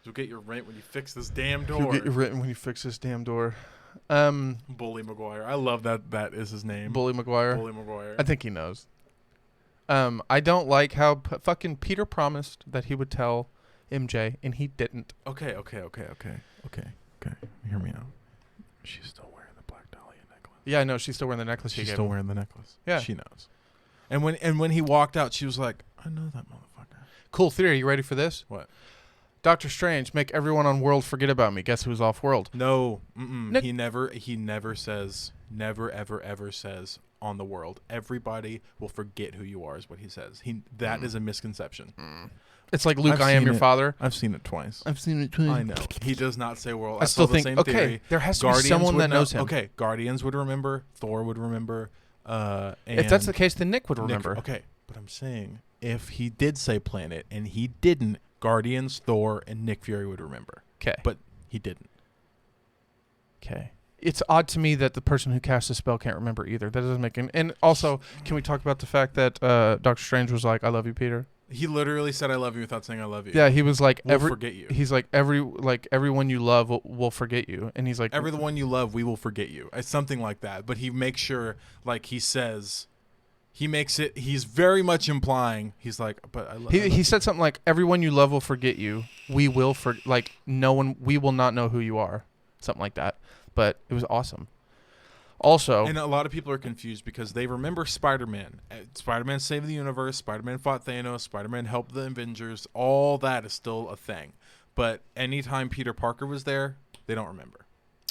You'll get your rent when you fix this damn door. You'll get your rent when you fix this damn door. Bully Maguire, I love that. That is his name. Bully Maguire. Bully Maguire. I think he knows. I don't like how fucking Peter promised that he would tell MJ, and he didn't. Okay. Hear me out. She's still wearing the Black Dahlia necklace. Yeah, I know. She's still wearing the necklace. She's still wearing the necklace. Yeah. She knows. And when he walked out, she was like, I I know that motherfucker. Cool theory. You ready for this? What? Doctor Strange, make everyone on world forget about me. Guess who's off world? No. Nick- He never says, never, ever, ever says on the world. Everybody will forget who you are is what he says. That is a misconception. It's like Luke, I've I am seen your it. father. I've seen it twice. I've seen it too. I know. He does not say world. I still saw the think, same okay, theory. there has to Guardians be someone would that know- knows him. Okay, Guardians would remember. Thor would remember. And If that's the case, then Nick would remember. Okay, but I'm saying if he did say planet and he didn't, Guardians, Thor, and Nick Fury would remember. Okay. But he didn't. Okay. It's odd to me that the person who cast the spell can't remember either. That doesn't make any... And also, can we talk about the fact that Doctor Strange was like, I love you, Peter? He literally said I love you without saying I love you. Yeah, he was like... We'll forget you. He's like, everyone you love will forget you. And he's like... Everyone you love, we will forget you. It's something like that. But he makes sure, like he says... He makes it... He's very much implying... He's like, but I love He said something like, everyone you love will forget you. We will... We will not know who you are. Something like that. But it was awesome. Also... And a lot of people are confused because they remember Spider-Man. Spider-Man saved the universe. Spider-Man fought Thanos. Spider-Man helped the Avengers. All that is still a thing. But anytime Peter Parker was there, they don't remember.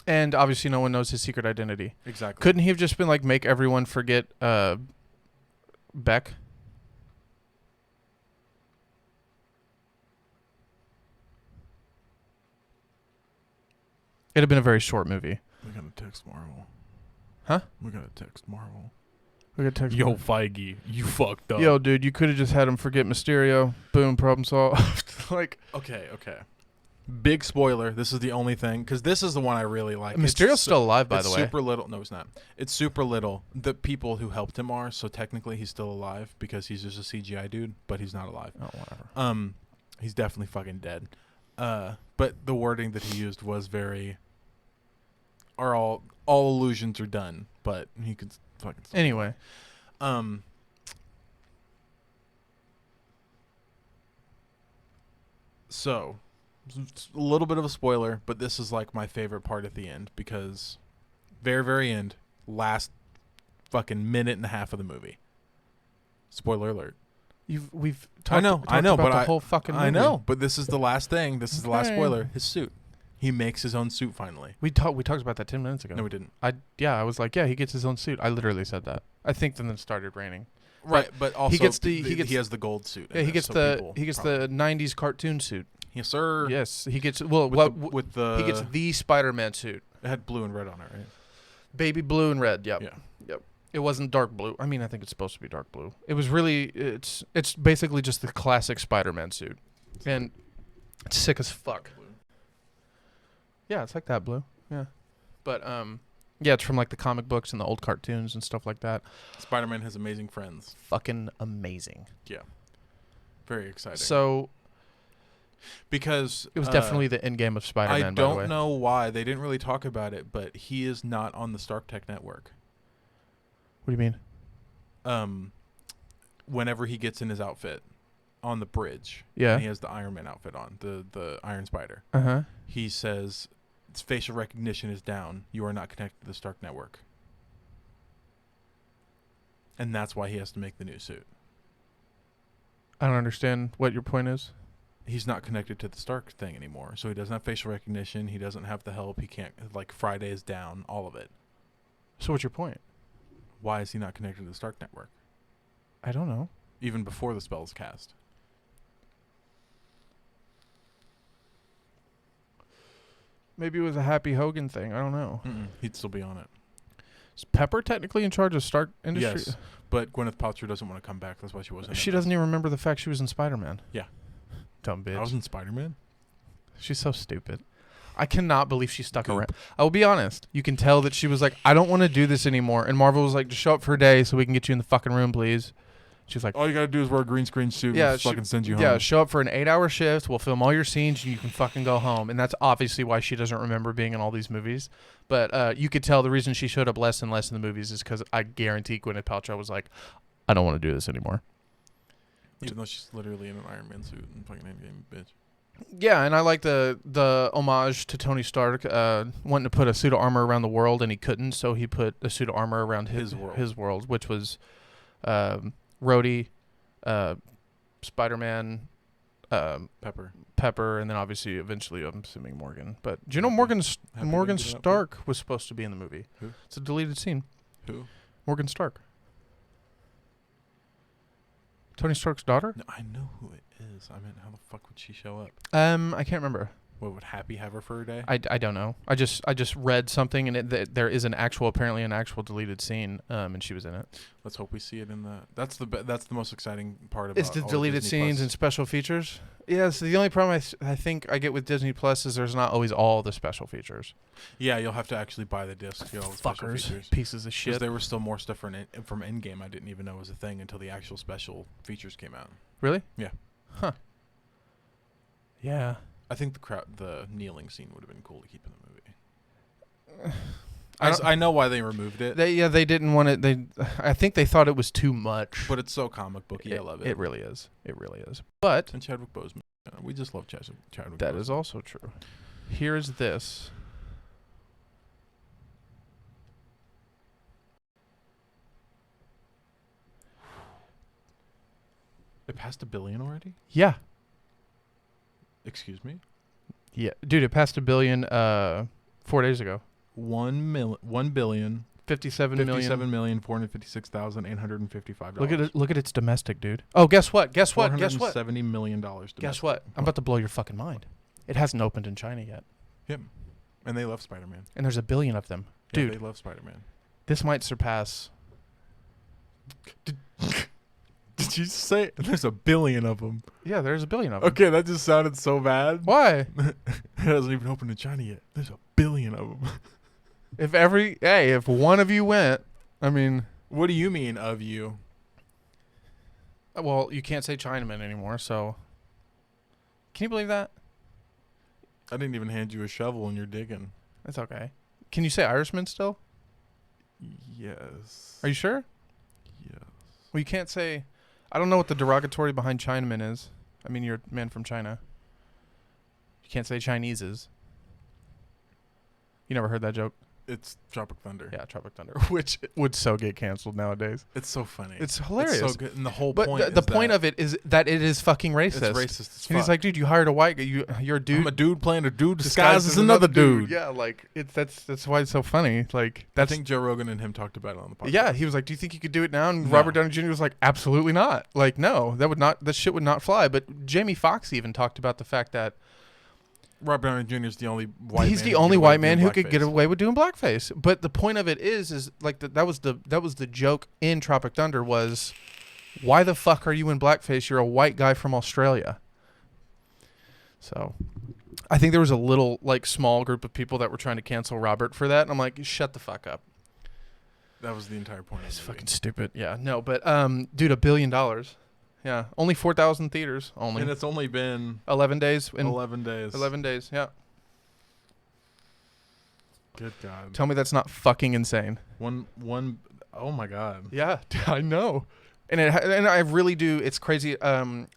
And obviously no one knows his secret identity. Exactly. Couldn't he have just been like, make everyone forget Beck? It'd have been a very short movie. We gotta text Marvel. Huh? We gotta text Marvel. We could text Yo, Feige, you fucked up. Yo, dude, you could have just had him forget Mysterio. Boom, problem solved. Like, Okay. Big spoiler. This is the only thing because this is the one I really like. Mysterio's still alive, by the way. Super little. No, he's not. It's super little. The people who helped him are, so technically he's still alive because he's just a CGI dude, but he's not alive. Oh, whatever. He's definitely fucking dead. But the wording that he used was very. All illusions are done, but he could fucking. Anyway, So, it's a little bit of a spoiler, but this is like my favorite part at the end because very, very end, last fucking minute and a half of the movie. Spoiler alert. we've talked, I know, about but the whole fucking movie. I know, but this is the last thing. This is the last Okay. spoiler. His suit. He makes his own suit finally. We talked about that 10 minutes ago. No, we didn't. I was like, yeah, he gets his own suit. I literally said that. I think then it started raining. Right, but also he gets he has the gold suit. Yeah, in he this, gets so the people he gets probably- the 90s cartoon suit. Yes, sir. Yes, he gets With the he gets the Spider-Man suit. it had blue and red on it, right? Baby blue and red. Yep. Yeah. Yep. It wasn't dark blue. I mean, I think it's supposed to be dark blue. It was really it's basically just the classic Spider-Man suit. And it's sick as fuck. Yeah, it's like that blue. Yeah. But yeah, it's from like the comic books and the old cartoons and stuff like that. Spider-Man has amazing friends. Fucking amazing. Yeah. Very exciting. So because it was definitely the end game of Spider-Man, I by the way. don't know why they didn't really talk about it, but he is not on the Stark Tech network. What do you mean? Whenever he gets in his outfit on the bridge, Yeah. and he has the Iron Man outfit on, the Iron Spider. Uh-huh. He says its facial recognition is down. You are not connected to the Stark network. And that's why he has to make the new suit. I don't understand what your point is. He's not connected to the Stark thing anymore. So he doesn't have facial recognition. He doesn't have the help. He can't, like, Friday is down, all of it. So what's your point? Why is he not connected to the Stark network? I don't know. Even before the spell is cast. Maybe it was a Happy Hogan thing. I don't know. He'd still be on it. Is Pepper technically in charge of Stark Industries? Yes. But Gwyneth Paltrow doesn't want to come back. That's why she wasn't. She doesn't even remember the fact she was in Spider-Man. Yeah. Dumb bitch. I was in Spider-Man. She's so stupid. I cannot believe she stuck Goop. around. I will be honest. You can tell that she was like, I don't want to do this anymore. And Marvel was like, just show up for a day so we can get you in the fucking room, please. She's like, All you gotta do is wear a green screen suit Yeah, and she- fucking send you home. yeah, show up for an 8-hour shift. We'll film all your scenes and you can fucking go home. And that's obviously why she doesn't remember being in all these movies. But you could tell the reason she showed up less and less in the movies is because I guarantee Gwyneth Paltrow was like, I don't want to do this anymore. Even though she's literally in an Iron Man suit and fucking Endgame, bitch. Yeah, and I like the homage to Tony Stark wanting to put a suit of armor around the world, and he couldn't, so he put a suit of armor around his world, which was Rhodey, Spider-Man, Pepper. and then obviously eventually I'm assuming Morgan. But do you know Happy Morgan to give it up Stark was supposed to be in the movie? Who? It's a deleted scene. Who? Morgan Stark. Tony Stark's daughter? No, I know who it is. I mean, how the fuck would she show up? I can't remember. What would Happy have her for a day? I don't know. I just read something and there is apparently an actual deleted scene, and she was in it. Let's hope we see it in the. That's the most exciting part about. It's the all deleted Disney scenes Plus. and special features. Yeah, so the only problem I think I get with Disney Plus is there's not always all the special features. Yeah, you'll have to actually buy the disc to get all the special Fuckers, features. pieces of Because shit. there was still more stuff from Endgame I didn't even know was a thing until the actual special features came out. Really? Yeah. Huh. Yeah. I think the kneeling scene would have been cool to keep in the movie. I I know why they removed it, They didn't want it. I think they thought it was too much. but it's so comic booky. I love it. It really is. It really is. But And Chadwick Boseman. We just love Chadwick. that Boseman. is also true. Here's this. It passed $1 billion already. Yeah. Excuse me. Yeah, dude, it passed $1 billion 4 days ago. 1 billion 57 million. 57,456,855. Look at its domestic, dude. Oh, guess what? Guess what? Guess what? $70 million domestic. Guess what? I'm about to blow your fucking mind. It hasn't opened in China yet. Yep. And they love Spider-Man. And there's 1 billion of them. Yeah, Dude. they love Spider-Man. This might surpass. Did you say there's 1 billion of them? Yeah, there's 1 billion of them. Okay, that just sounded so bad. Why? It hasn't even opened in China yet. There's 1 billion of them. If one of you went, I mean, What do you mean of you? well, you can't say Chinaman anymore, so. Can you believe that? I didn't even hand you a shovel and you're digging. That's okay. Can you say Irishman still? Yes. Are you sure? Yes. Well, you can't say. I don't know what the derogatory behind Chinaman is. I mean, you're a man from China. You can't say Chineses. You never heard that joke? It's Tropic Thunder. Yeah, Tropic Thunder, which would so get canceled nowadays. It's so funny. It's hilarious. It's so good. And the whole But point the point of it is that it is fucking racist. it's racist as fuck. And he's like, dude, you hired a white guy. You're a dude. I'm a dude playing a dude disguised disguised as another dude. Yeah, like that's why it's so funny. Like I that's think Joe Rogan and him talked about it on the podcast. yeah. He was like, do you think you could do it now? And No. Robert Downey Jr. was like, absolutely not. Like, no, that shit would not fly. But Jamie Foxx even talked about the fact that Robert Downey Jr. is the only white he's man the who only could white do man who could get blackface. away with doing blackface. But the point of it is like that was the joke in Tropic Thunder was, why the fuck are you in blackface? You're a white guy from Australia. So, I think there was a little like small group of people that were trying to cancel Robert for that. And I'm like, shut the fuck up. That was the entire point of It's the fucking movie. stupid. Yeah, no, but dude, $1 billion. Yeah, only 4,000 theaters. Only And it's only been 11 days. 11 days. 11 days. Yeah. Good God. Tell me that's not fucking insane. One. Oh my God. Yeah, I know. And I really do. It's crazy. From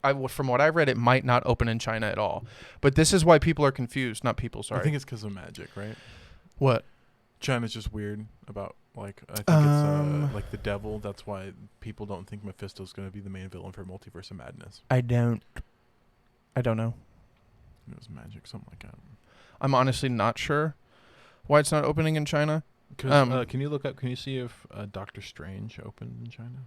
what I read, it might not open in China at all. But this is why people are confused. Not people. Sorry. I think it's because of magic, right? What? China's just weird about like I think it's like the devil. That's why people don't think Mephisto's going to be the main villain for Multiverse of Madness. I don't know. It was magic, something like that. I'm honestly not sure why it's not opening in China. Can you look up? Can you see if Doctor Strange opened in China?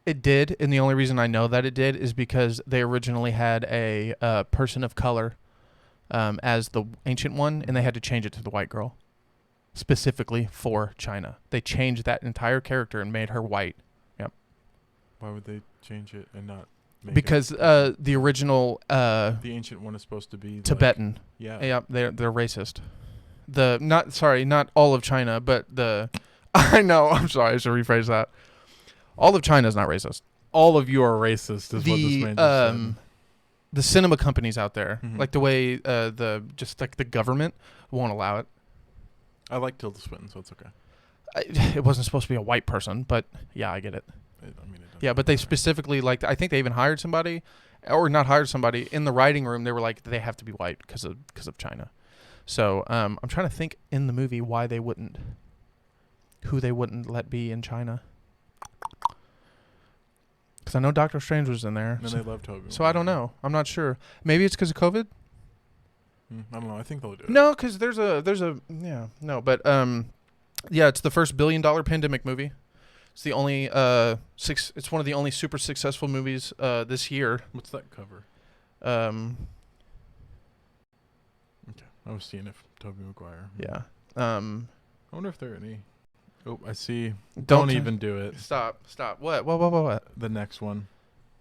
It did, and the only reason I know that it did is because they originally had a person of color as the ancient one, and they had to change it to the white girl, specifically for China. They changed that entire character and made her white. Yep. Why would they change it and not? Make Because it, the original the ancient one is supposed to be Tibetan. Like, Yeah, they're racist. Not all of China, but the. I know. I'm sorry. I should rephrase that. All of China is not racist. all of you are racist. Is what this man just said. The cinema companies out there, Mhm. like the way the government won't allow it. I like Tilda Swinton, so it's okay. It wasn't supposed to be a white person, but yeah, I get it. It doesn't Yeah, but they matter. specifically I think they even hired somebody, or not hired somebody in the writing room. They were like, they have to be white because of China. So I'm trying to think in the movie who they wouldn't let be in China. Because I know Doctor Strange was in there. And So, they love Tobey. so I don't know. I'm not sure. Maybe it's because of COVID. I don't know. I think they'll do it. No, because there's a yeah no, but yeah, it's the first $1 billion pandemic movie. It's the only It's one of the only super successful movies this year. What's that cover? Um, Okay. I was seeing if Tobey Maguire. yeah. I wonder if there are any. Oh, I see. Don't Don't even do it. Stop. What? The next one.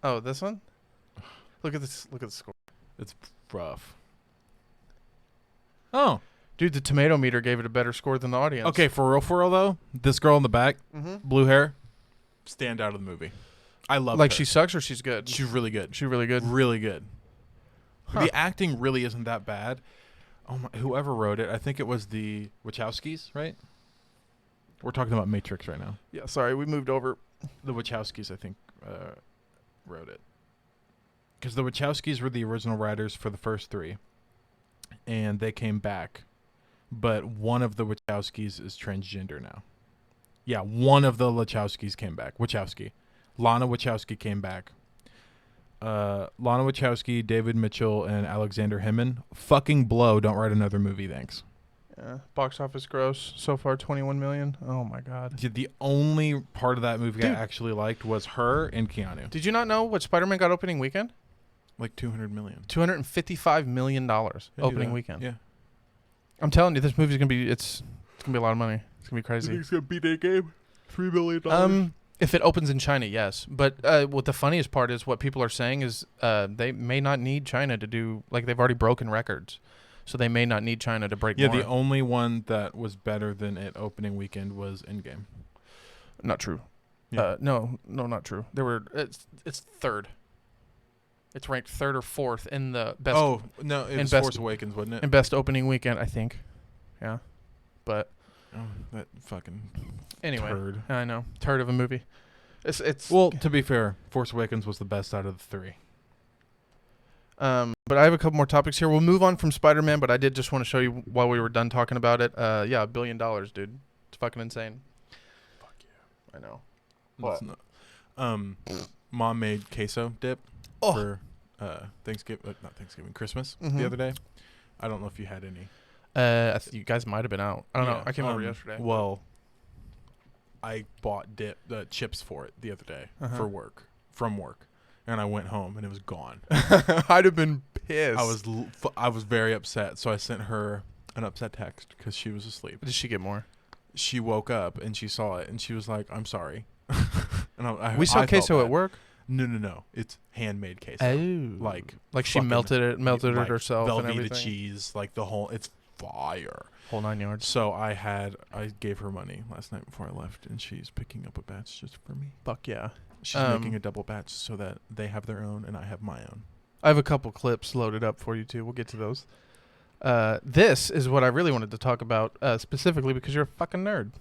Oh, this one. Look at this. Look at the score. It's rough. Oh. Dude, the tomato meter gave it a better score than the audience. Okay, for real though, this girl in the back, Mm-hmm. blue hair, stand out of the movie. I love Like her. she sucks or she's good? She's really good. She's really good. Really good. Huh. The acting really isn't that bad. Oh my! Whoever wrote it, I think it was the Wachowskis, right? We're talking about Matrix right now. Yeah, sorry, we moved over. The Wachowskis, I think, wrote it. Because the Wachowskis were the original writers for the first three, and they came back. But one of the Wachowskis is transgender now. Yeah, one of the Wachowskis came back. Lana Wachowski came back. Lana Wachowski, David Mitchell, and Alexander Hemmon. Fucking blow. Don't write another movie, thanks. Yeah, box office gross so far 21 million. Oh my god. The only part of that movie Dude. I actually liked was her and Keanu. Did you not know what Spider-Man got opening weekend? Like 200 million. $255 million I knew opening that. weekend. Yeah. I'm telling you, this movie's gonna be it's gonna be a lot of money. It's gonna be crazy. it's gonna beat that game? $3 million. If it opens in China, yes. But what the funniest part is, what people are saying is they may not need China to do, like, they've already broken records, so they may not need China to break Yeah, more. the only one that was better than it opening weekend was Endgame. Not true. Yeah. No, not true. It's third. It's ranked third or fourth in the best. Oh no, it and was best- Force Awakens, wasn't it? in best opening weekend, I think. Yeah, but Oh, that fucking anyway, turd. I know, turd of a movie. It's Well, to be fair, Force Awakens was the best out of the three. But I have a couple more topics here. We'll move on from Spider-Man, but I did just want to show you while we were done talking about it. Yeah, $1 billion, dude. It's fucking insane. Fuck you. I know. It's not- Mom made queso dip for Thanksgiving, not Thanksgiving, Christmas Mhm. the other day. I don't know if you had any. You guys might have been out. I don't know. Yeah, I came over yesterday. Well, I bought chips for it the other day from work, and I went home and it was gone. I'd have been pissed. I was very upset, so I sent her an upset text because she was asleep. Did she get more? She woke up and she saw it and she was like, "I'm sorry." And We sell I felt queso at bad. work. No. It's handmade queso. Oh, Like she fucking- melted it like herself and Velveeta everything. cheese, like the whole. It's fire. Whole 9 yards. So I gave her money last night before I left, and she's picking up a batch just for me. Fuck yeah. She's making a double batch so that they have their own and I have my own. I have a couple clips loaded up for you too. We'll get to those. This is what I really wanted to talk about specifically because you're a fucking nerd.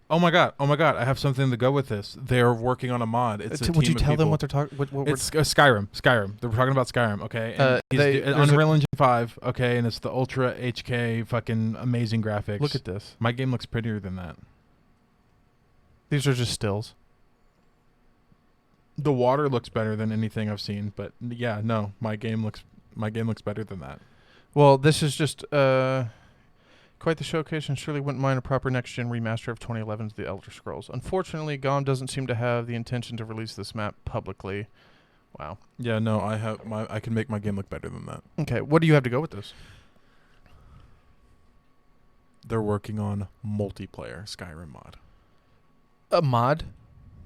Oh my god! I have something to go with this. They're working on a mod. It's a Would team you of tell them people. what they're talking? What It's Skyrim. They're talking about Skyrim. Okay. And there's a- Unreal Engine 5. Okay, and it's the Ultra HK fucking amazing graphics. Look at this. My game looks prettier than that. These are just stills. The water looks better than anything I've seen, but yeah, no, my game looks better than that. Well, this is just quite the showcase, and surely wouldn't mind a proper next-gen remaster of 2011's The Elder Scrolls. Unfortunately, GOM doesn't seem to have the intention to release this map publicly. Wow. Yeah, no, I can make my game look better than that. Okay, what do you have to go with this? They're working on multiplayer Skyrim mod. A mod?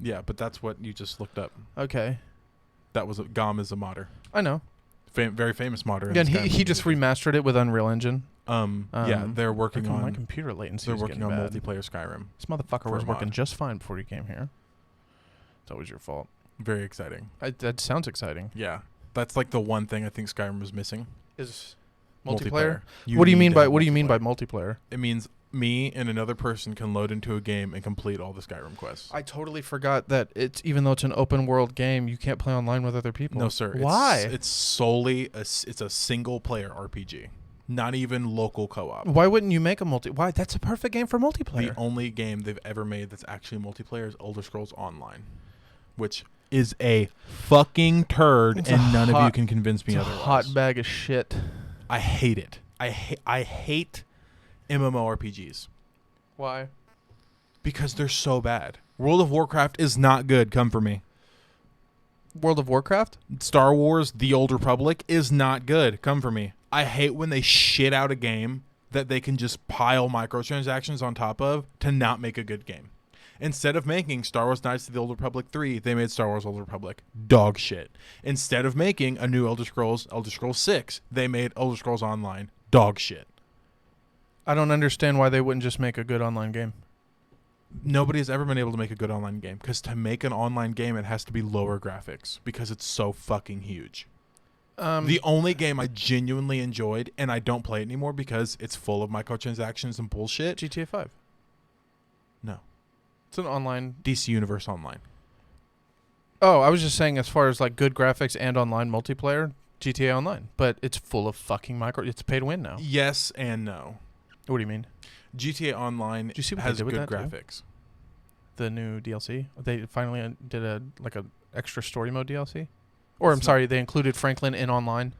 Yeah, but that's what you just looked up. Okay. That was GOM is a modder. I know. Very famous modder. in Yeah, and the Skyrim he just community. remastered it with Unreal Engine. Yeah, they're working Fucking my on. computer latency. They're is working getting on bad. multiplayer Skyrim. This motherfucker for was a working mod. just fine before you came here. It's always your fault. Very exciting. That sounds exciting. Yeah, that's like the one thing I think Skyrim was missing. Is multiplayer? You What do you need mean to by have what do you mean by multiplayer. multiplayer? It means me and another person can load into a game and complete all the Skyrim quests. I totally forgot that it's even though it's an open world game, you can't play online with other people. No, sir. Why? It's solely it's a single player RPG, not even local co-op. Why wouldn't you make a Why? That's a perfect game for multiplayer. The only game they've ever made that's actually multiplayer is Elder Scrolls Online, which is a fucking turd, It's and a none of you hot- can convince me It's a otherwise. hot bag of shit. I hate it. I hate MMORPGs Why? because they're so bad. World of Warcraft is not good. Come for me. World of Warcraft? Star Wars: The Old Republic is not good. Come for me. I hate when they shit out a game that they can just pile microtransactions on top of to not make a good game. Instead of making Star Wars Knights of the Old Republic 3, they made Star Wars Old Republic dog shit. Instead of making a new Elder Scrolls 6, they made Elder Scrolls Online dog shit. I don't understand why they wouldn't just make a good online game. Nobody has ever been able to make a good online game because to make an online game, it has to be lower graphics because it's so fucking huge. The only game I genuinely enjoyed, and I don't play it anymore because it's full of microtransactions and bullshit. GTA 5. No. It's an online. DC Universe Online. Oh, I was just saying as far as like good graphics and online multiplayer, GTA Online. But it's full of fucking It's pay to win now. Yes and no. What do you mean? GTA Online you see what they has did with good that, too? graphics. The new DLC? They finally did a extra story mode DLC? Or I'm It's sorry, they included Franklin in online.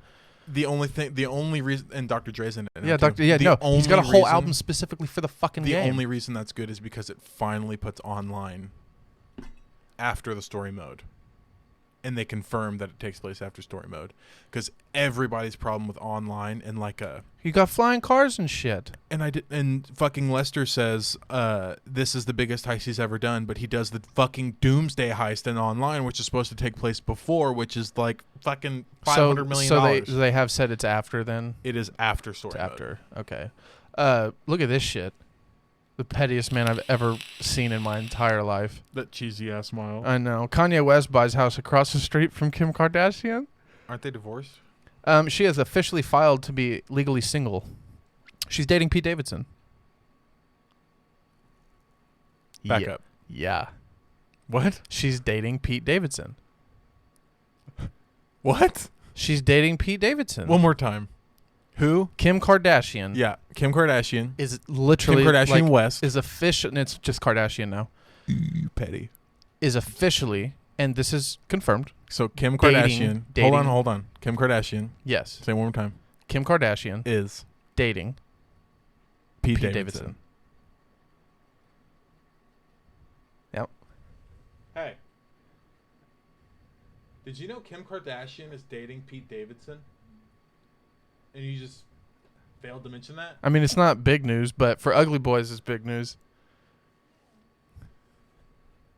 The only reason, and Dr. Dre's in it. Yeah, too. he's got a whole reason- album specifically for the fucking The game. only reason that's good is because it finally puts online after the story mode. And they confirm that it takes place after story mode. Because everybody's problem with online and You got flying cars and shit. and fucking Lester says this is the biggest heist he's ever done, but he does the fucking Doomsday heist in online, which is supposed to take place before, which is like fucking $500 million. So they have said it's after then? It is after story It's mode. after. Okay. Look at this shit. The pettiest man I've ever seen in my entire life. That cheesy ass smile. I know. Kanye West buys house across the street from Kim Kardashian. Aren't they divorced? She has officially filed to be legally single. She's dating Pete Davidson. Back Yeah. up. Yeah. What? She's dating Pete Davidson. What? She's dating Pete Davidson. One more time. Who? Kim Kardashian. Yeah, Kim Kardashian. Is literally Kim Kardashian West. is official. And it's just Kardashian now. Petty. Is officially, and this is confirmed. So Kim Dating- Kardashian. Hold on. Kim Kardashian. Yes. Say it one more time. Kim Kardashian Is dating Pete Pete Davidson. Davidson. Yep. Hey. Did you know Kim Kardashian is dating Pete Davidson? And you just failed to mention that? I mean, it's not big news, but for ugly boys, it's big news.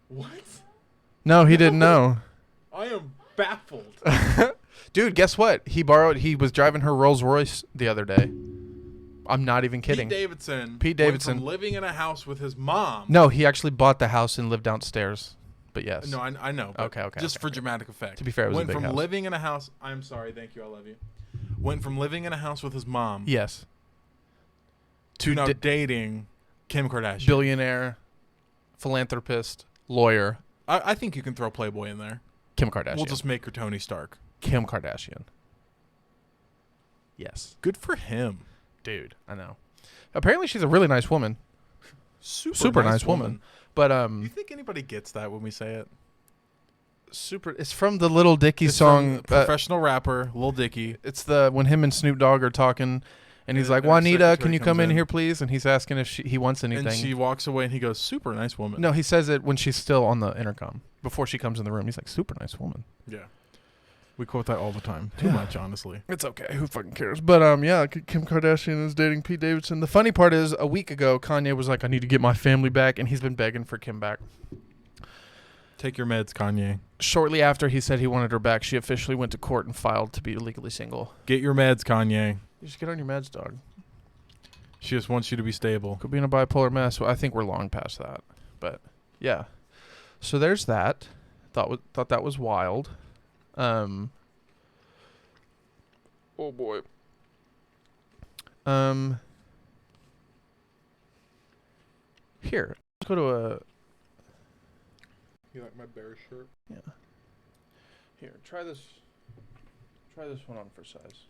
What? No, he didn't know. I am baffled. Dude, guess what? He was driving her Rolls Royce the other day. I'm not even kidding. Pete Davidson. Pete Davidson. Went from living in a house with his mom. No, he actually bought the house and lived downstairs. But yes. No, I know. but Okay, Just okay, for okay. dramatic effect. To be fair, it was went a big from house. living in a house. I'm sorry. Thank you. I love you. Went from living in a house with his mom Yes. to now di- dating Kim Kardashian. Billionaire, philanthropist, lawyer, I think you can throw Playboy in there. Kim Kardashian. We'll just make her Tony Stark. Kim Kardashian. Yes. Good for him. Dude, I know. Apparently she's a really nice woman. Super nice woman. But You think anybody gets that when we say it? it's from the Little Dicky It's song. from professional rapper Lil Dicky. It's the when him and Snoop Dogg are talking, and he's And like, her "Juanita, secretary can you comes come in in. here, please?" And he's asking if he wants anything. And she walks away and he goes, super nice woman. No, he says it when she's still on the intercom before she comes in the room. He's like, "Super nice woman." Yeah. We quote that all the time. Too much, honestly. It's okay. Who fucking cares? But yeah, Kim Kardashian is dating Pete Davidson. The funny part is, a week ago, Kanye was like, "I need to get my family back," and he's been begging for Kim back. Take your meds, Kanye. Shortly after he said he wanted her back, she officially went to court and filed to be legally single. Get your meds, Kanye. You just get on your meds, dog. She just wants you to be stable. Could be in a bipolar mess. Well, I think we're long past that. But yeah. So there's that. Thought that was wild. Oh boy. Here. Let's go to a You like my bear shirt? here. Try this one on for size.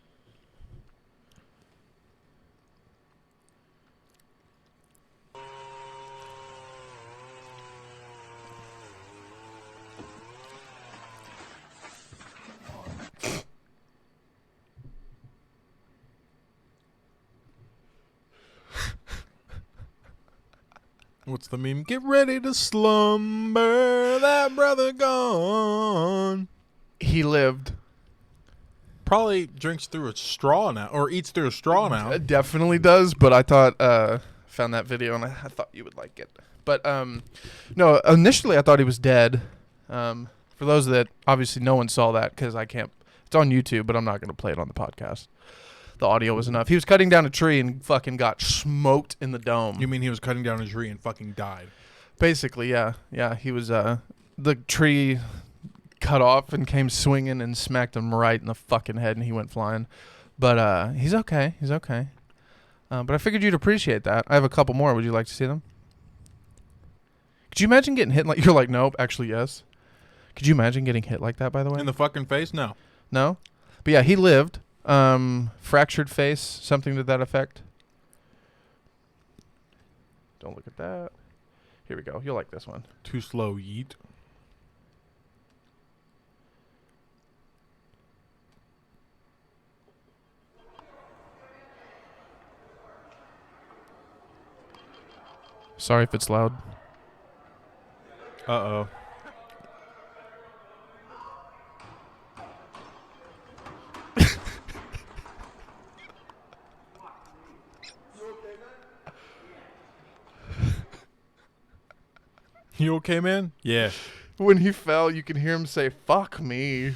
What's the meme? Get ready to slumber, that brother gone. He lived. Probably drinks through a straw now, or eats through a straw now. It definitely does, but I thought, found that video and I thought you would like it. But, no, initially I thought he was dead. For those that, obviously no one saw that because I can't, it's on YouTube, but I'm not going to play it on the podcast. The audio was enough. He was cutting down a tree and fucking got smoked in the dome. You mean he was cutting down a tree and fucking died? Basically, yeah. Yeah, he was, the tree cut off and came swinging and smacked him right in the fucking head and he went flying. But he's okay. He's okay. But I figured you'd appreciate that. I have a couple more. Would you like to see them? Could you imagine getting hit like... You're like, nope, actually, yes. Could you imagine getting hit like that, by the way? In the fucking face? No. No? But yeah, he lived. Fractured face, something to that effect. Don't look at that. Here we go. You'll like this one. Too slow, yeet. Sorry if it's loud. Uh-oh. You okay, man? Yeah. When he fell, you can hear him say, fuck me.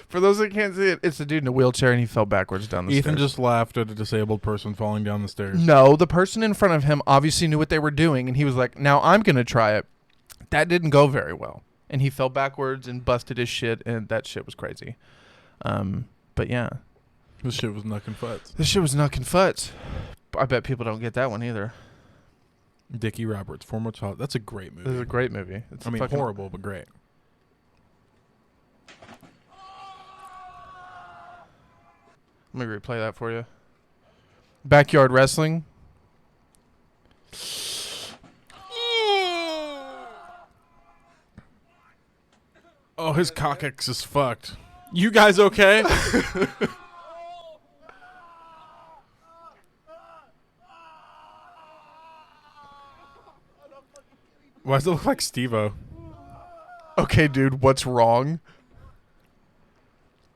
For those that can't see it, it's a dude in a wheelchair and he fell backwards down the stairs. Ethan just laughed at a disabled person falling down the stairs. No, the person in front of him obviously knew what they were doing and he was like, now I'm going to try it. That didn't go very well. And he fell backwards and busted his shit and that shit was crazy. But yeah. This shit was knuckin' futs. This shit was knuckin' futs. I bet people don't get that one either. Dickie Roberts, former child. That's a great movie. This is a great movie. It's horrible, but great. Let me replay that for you. Backyard wrestling. Oh, his coccyx is fucked. You guys okay? Why does it look like Steve-O? Okay, dude, what's wrong?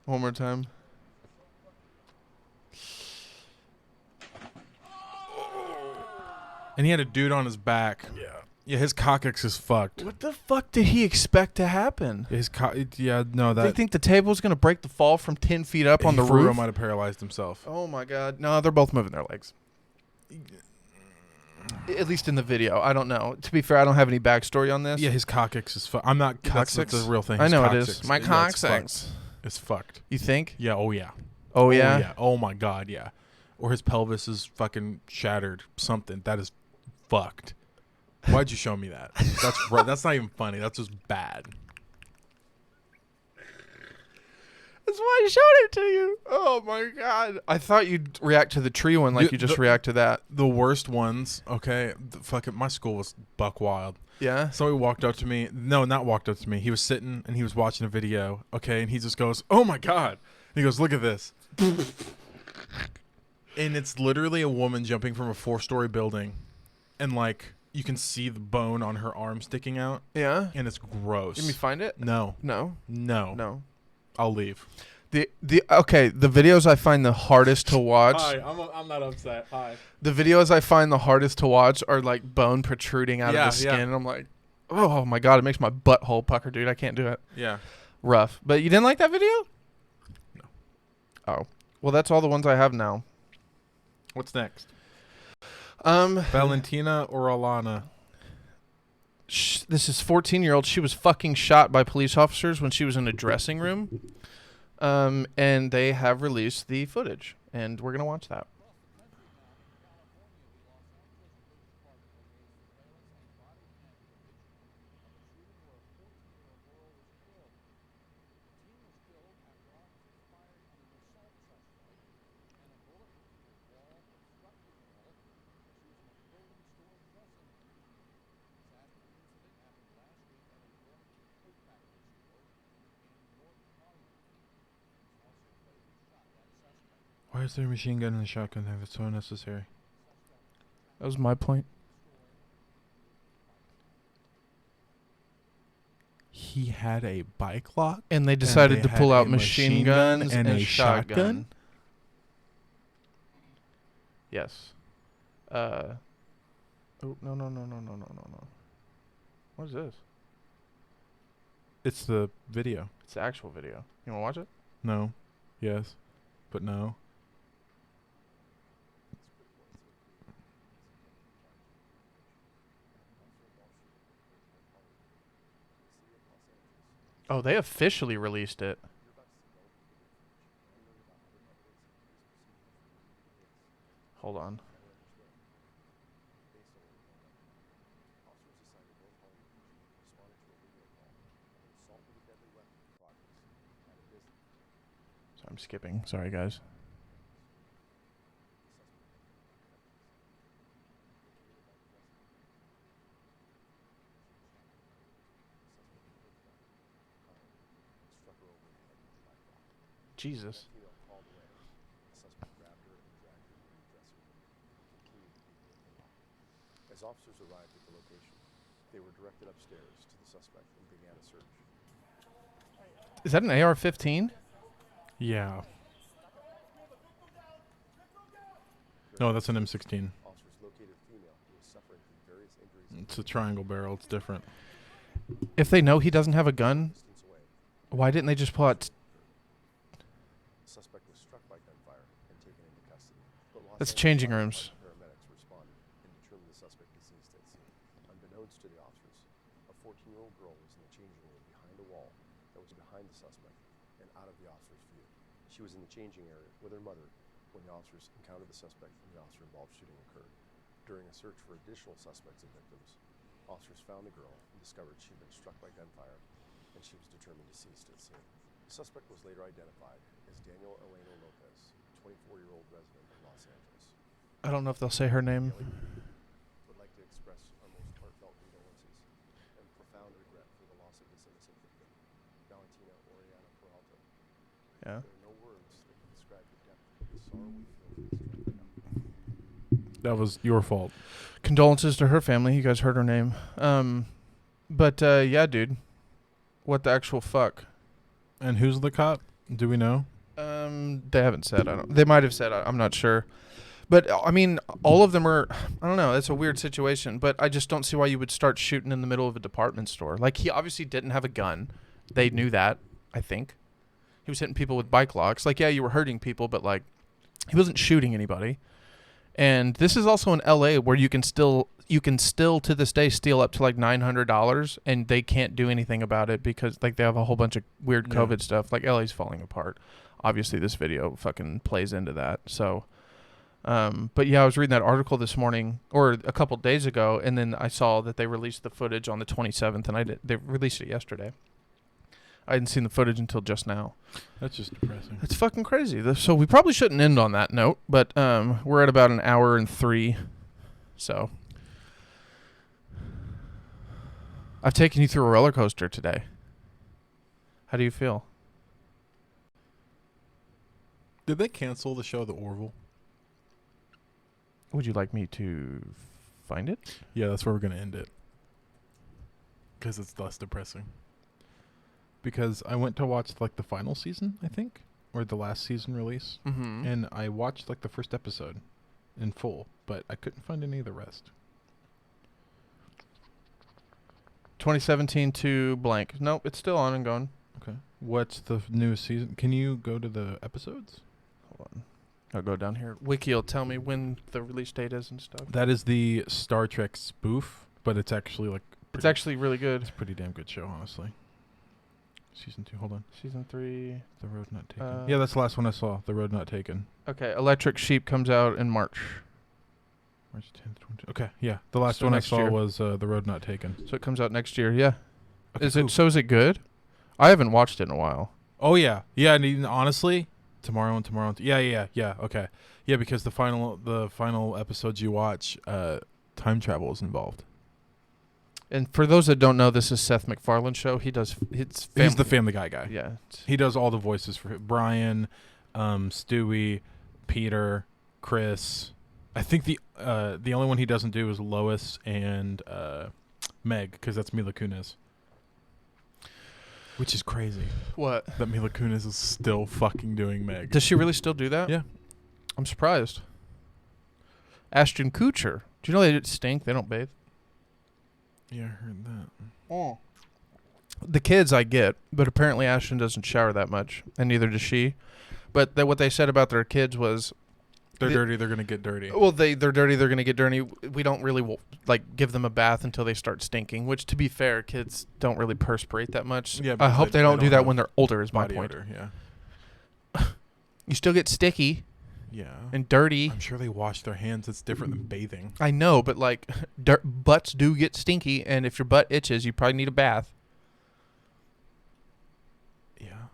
One more time. And he had a dude on his back. Yeah. Yeah, his coccyx is fucked. What the fuck did he expect to happen? They think the table was going to break the fall from 10 feet up on the roof? might have paralyzed himself. Oh, my God. No, they're both moving their legs. At least in the video. I don't know. To be fair, I don't have any backstory on this. Yeah, his coccyx is fucked. I'm not... Coccyx? That's the real thing. I His know coccyx. it is. My Yeah, coccyx. It's fucked. You think? Yeah, oh yeah. Oh, yeah? Yeah. Oh, my God, yeah. Or his pelvis is fucking shattered. Something. That is fucked. Why'd you show me that? That's not even funny. That's just bad. That's why I showed it to you. Oh, my God. I thought you'd react to the tree one like you just react to that. The worst ones, okay, my school was buck wild. Yeah? Somebody walked up to me. No, not walked up to me. He was sitting and he was watching a video, okay, and he just goes, oh, my God. And he goes, look at this. And it's literally a woman jumping from a 4-story building and, like, you can see the bone on her arm sticking out. Yeah? And it's gross. Let me find it? No. No. I'll leave. The videos I find the hardest to watch. Hi, I'm not upset. Hi. The videos I find the hardest to watch are like bone protruding out of the skin, and I'm like, oh my God, it makes my butthole pucker, dude. I can't do it. Yeah. Rough. But you didn't like that video? No. Oh. Well, that's all the ones I have now. What's next? Valentina or Alana? This is 14-year-old. She was fucking shot by police officers when she was in a dressing room. And they have released the footage, and we're going to watch that. Why is there a machine gun and a shotgun if it's so unnecessary? That was my point. he had a bike lock, And they decided to had pull a out machine guns and a shotgun. Yes. Oh, no. What is this? It's the video. It's the actual video. You want to watch it? No. Yes. But no. Oh, they officially released it. Hold on. So I'm skipping. Sorry, guys. Jesus. As officers arrived at the location, they were directed upstairs to the suspect and began a search. Is that an AR-15? Yeah. No, that's an M16. Officers located a female who was suffering from various injuries. It's a triangle barrel. It's different. If they know he doesn't have a gun, Distance away. why didn't they just pull out... The suspect was struck by gunfire and taken into custody. But Los That's Angeles changing Fire rooms. Department paramedics responded and determined the suspect deceased at scene. Unbeknownst to the officers, a 14-year-old girl was in the changing room behind a wall that was behind the suspect and out of the officer's view. She was in the changing area with her mother when the officers encountered the suspect and the officer-involved shooting occurred. During a search for additional suspects and victims, officers found the girl and discovered she had been struck by gunfire and she was determined deceased at scene. The suspect was later identified as Daniel Elena Lopez, 24-year-old resident of Los Angeles. I don't know if they'll say her name. Would like to express our most heartfelt condolences and profound regret for the loss of this innocent victim, Valentina Oriana Peralta. Yeah. There are no words that can describe the depth of the sorrow we feel for this tragic outcome. That was your fault. Condolences to her family. You guys heard her name. But yeah, dude. What the actual fuck? And who's the cop? Do we know? They haven't said. They might have said. I'm not sure. But I mean, all of them are. I don't know. It's a weird situation. But I just don't see why you would start shooting in the middle of a department store. Like, he obviously didn't have a gun. They knew that. I think he was hitting people with bike locks. Like, yeah, you were hurting people, but like, he wasn't shooting anybody. And this is also in LA, where you can still to this day steal up to like $900, and they can't do anything about it because like they have a whole bunch of weird COVID stuff. Like, LA's falling apart. Obviously, this video fucking plays into that. So, but yeah, I was reading that article this morning or a couple days ago, and then I saw that they released the footage on the 27th, and they released it yesterday. I hadn't seen the footage until just now. That's just depressing. It's fucking crazy. So we probably shouldn't end on that note, but we're at about an hour and 3. So I've taken you through a roller coaster today. How do you feel? Did they cancel the show The Orville? Would you like me to find it? Yeah, that's where we're going to end it. Because it's less depressing. Because I went to watch like the final season, I think, or the last season release, Mm-hmm. and I watched like the first episode in full, but I couldn't find any of the rest. 2017 to blank. Nope, it's still on and going. Okay. What's the newest season? Can you go to the episodes? Hold on. I'll go down here. Wiki will tell me when the release date is and stuff. That is the Star Trek spoof, but it's actually like It's actually really good. it's a pretty damn good show, honestly. Season 2, hold on. Season 3. The Road Not Taken. Yeah, that's the last one I saw. The Road Not Taken. Okay, Electric Sheep comes out in March. March 10th, 20. Okay, yeah. The last So one I next saw year. was The Road Not Taken. So it comes out next year, yeah. Okay, Is cool. it? So is it good? I haven't watched it in a while. Oh yeah, yeah. And honestly, tomorrow. Yeah. Okay, yeah. Because the final episodes you watch, time travel is involved. And for those that don't know, this is Seth MacFarlane's show. He does. He's the Family Guy guy. Yeah. He does all the voices for Brian, Stewie, Peter, Chris. I think the only one he doesn't do is Lois and Meg, because that's Mila Kunis. Which is crazy. What? That Mila Kunis is still fucking doing Meg. Does she really still do that? Yeah. I'm surprised. Ashton Kutcher. Do you know they stink? They don't bathe. Yeah, I heard that. Oh. The kids I get, but apparently Ashton doesn't shower that much, and neither does she. But what they said about their kids was, They're dirty, they're going to get dirty. well, they're dirty, they're going to get dirty. We don't really give them a bath until they start stinking, which, to be fair, kids don't really perspirate that much. Yeah, I hope they don't do that have when they're older, is my body point. odor, yeah. You still get sticky Yeah. and dirty. I'm sure they wash their hands. It's different than bathing. I know, but butts do get stinky, and if your butt itches, you probably need a bath. Yeah.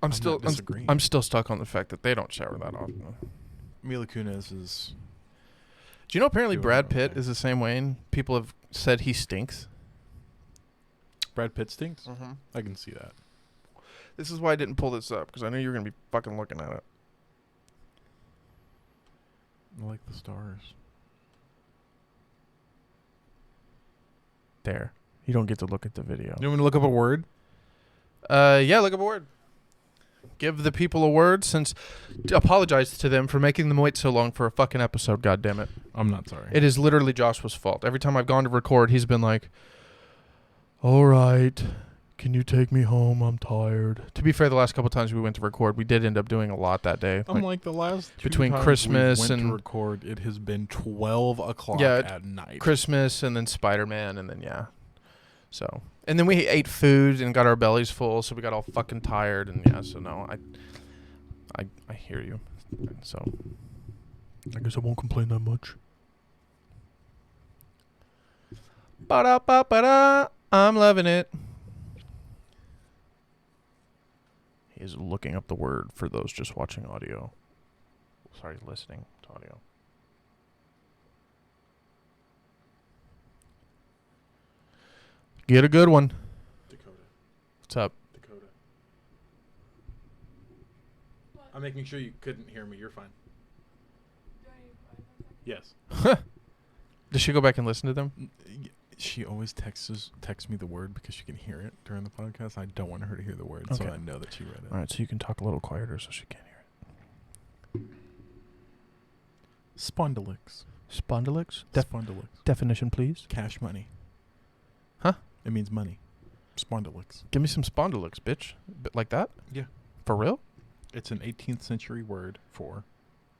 I'm still stuck on the fact that they don't shower that often. Mila Kunis is... Do you know apparently Doing Brad okay. Pitt is the same way, and people have said he stinks? Brad Pitt stinks? Mm-hmm. I can see that. This is why I didn't pull this up, because I knew you were going to be fucking looking at it. I like the stars. There. You don't get to look at the video. You want me to look up a word? Yeah, look up a word. Give the people a word, since... Apologize to them for making them wait so long for a fucking episode, goddammit. I'm not sorry. It is literally Joshua's fault. Every time I've gone to record, he's been like, all right, can you take me home? I'm tired. To be fair, the last couple times we went to record, we did end up doing a lot that day. I'm like the last two between times Christmas we went and- to record, it has been 12 o'clock Yeah, at night. Christmas and then Spider-Man and then, yeah. So, and then we ate food and got our bellies full, so we got all fucking tired. And yeah, so no, I hear you. So, I guess I won't complain that much. Ba-da-ba-ba-da. I'm loving it. He is looking up the word for those just watching audio. Sorry, listening to audio. Get a good one. Dakota. What's up? Dakota. I'm making sure you couldn't hear me. You're fine. Yes. Does she go back and listen to them? She always texts me the word because she can hear it during the podcast. I don't want her to hear the word, so Okay. I know that she read it. All right, so you can talk a little quieter so she can't hear it. Spondylix. Spondylix? Spondylix. Definition, please. Cash money. Huh? It means money. Spondylix. Give me some spondylix, bitch. Like that? Yeah. For real? It's an 18th century word for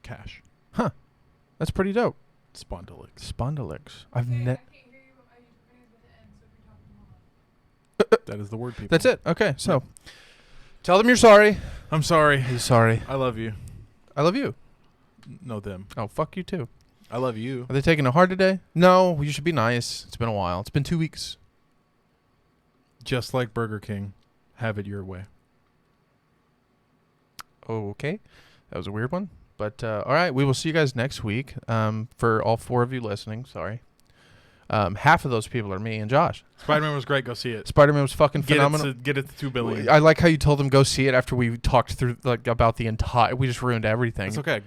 cash. Huh. That's pretty dope. Spondylix. Spondylix. I've I ne- can't hear you, but my brain's at the end, so if you're talking That is the word, people. That's it. Okay, so tell them you're sorry. I'm sorry. He's sorry. I love you. I love you. No, them. Oh, fuck you too. I love you. Are they taking it hard today? No, you should be nice. It's been a while. It's been 2 weeks. Just like Burger King, have it your way. Okay. That was a weird one. But, all right, we will see you guys next week. For all 4 of you listening, sorry. Half of those people are me and Josh. Spider-Man was great. Go see it. Spider-Man was fucking phenomenal. Get it to 2 billion. I like how you told them go see it after we talked through about the entire... We just ruined everything. It's okay.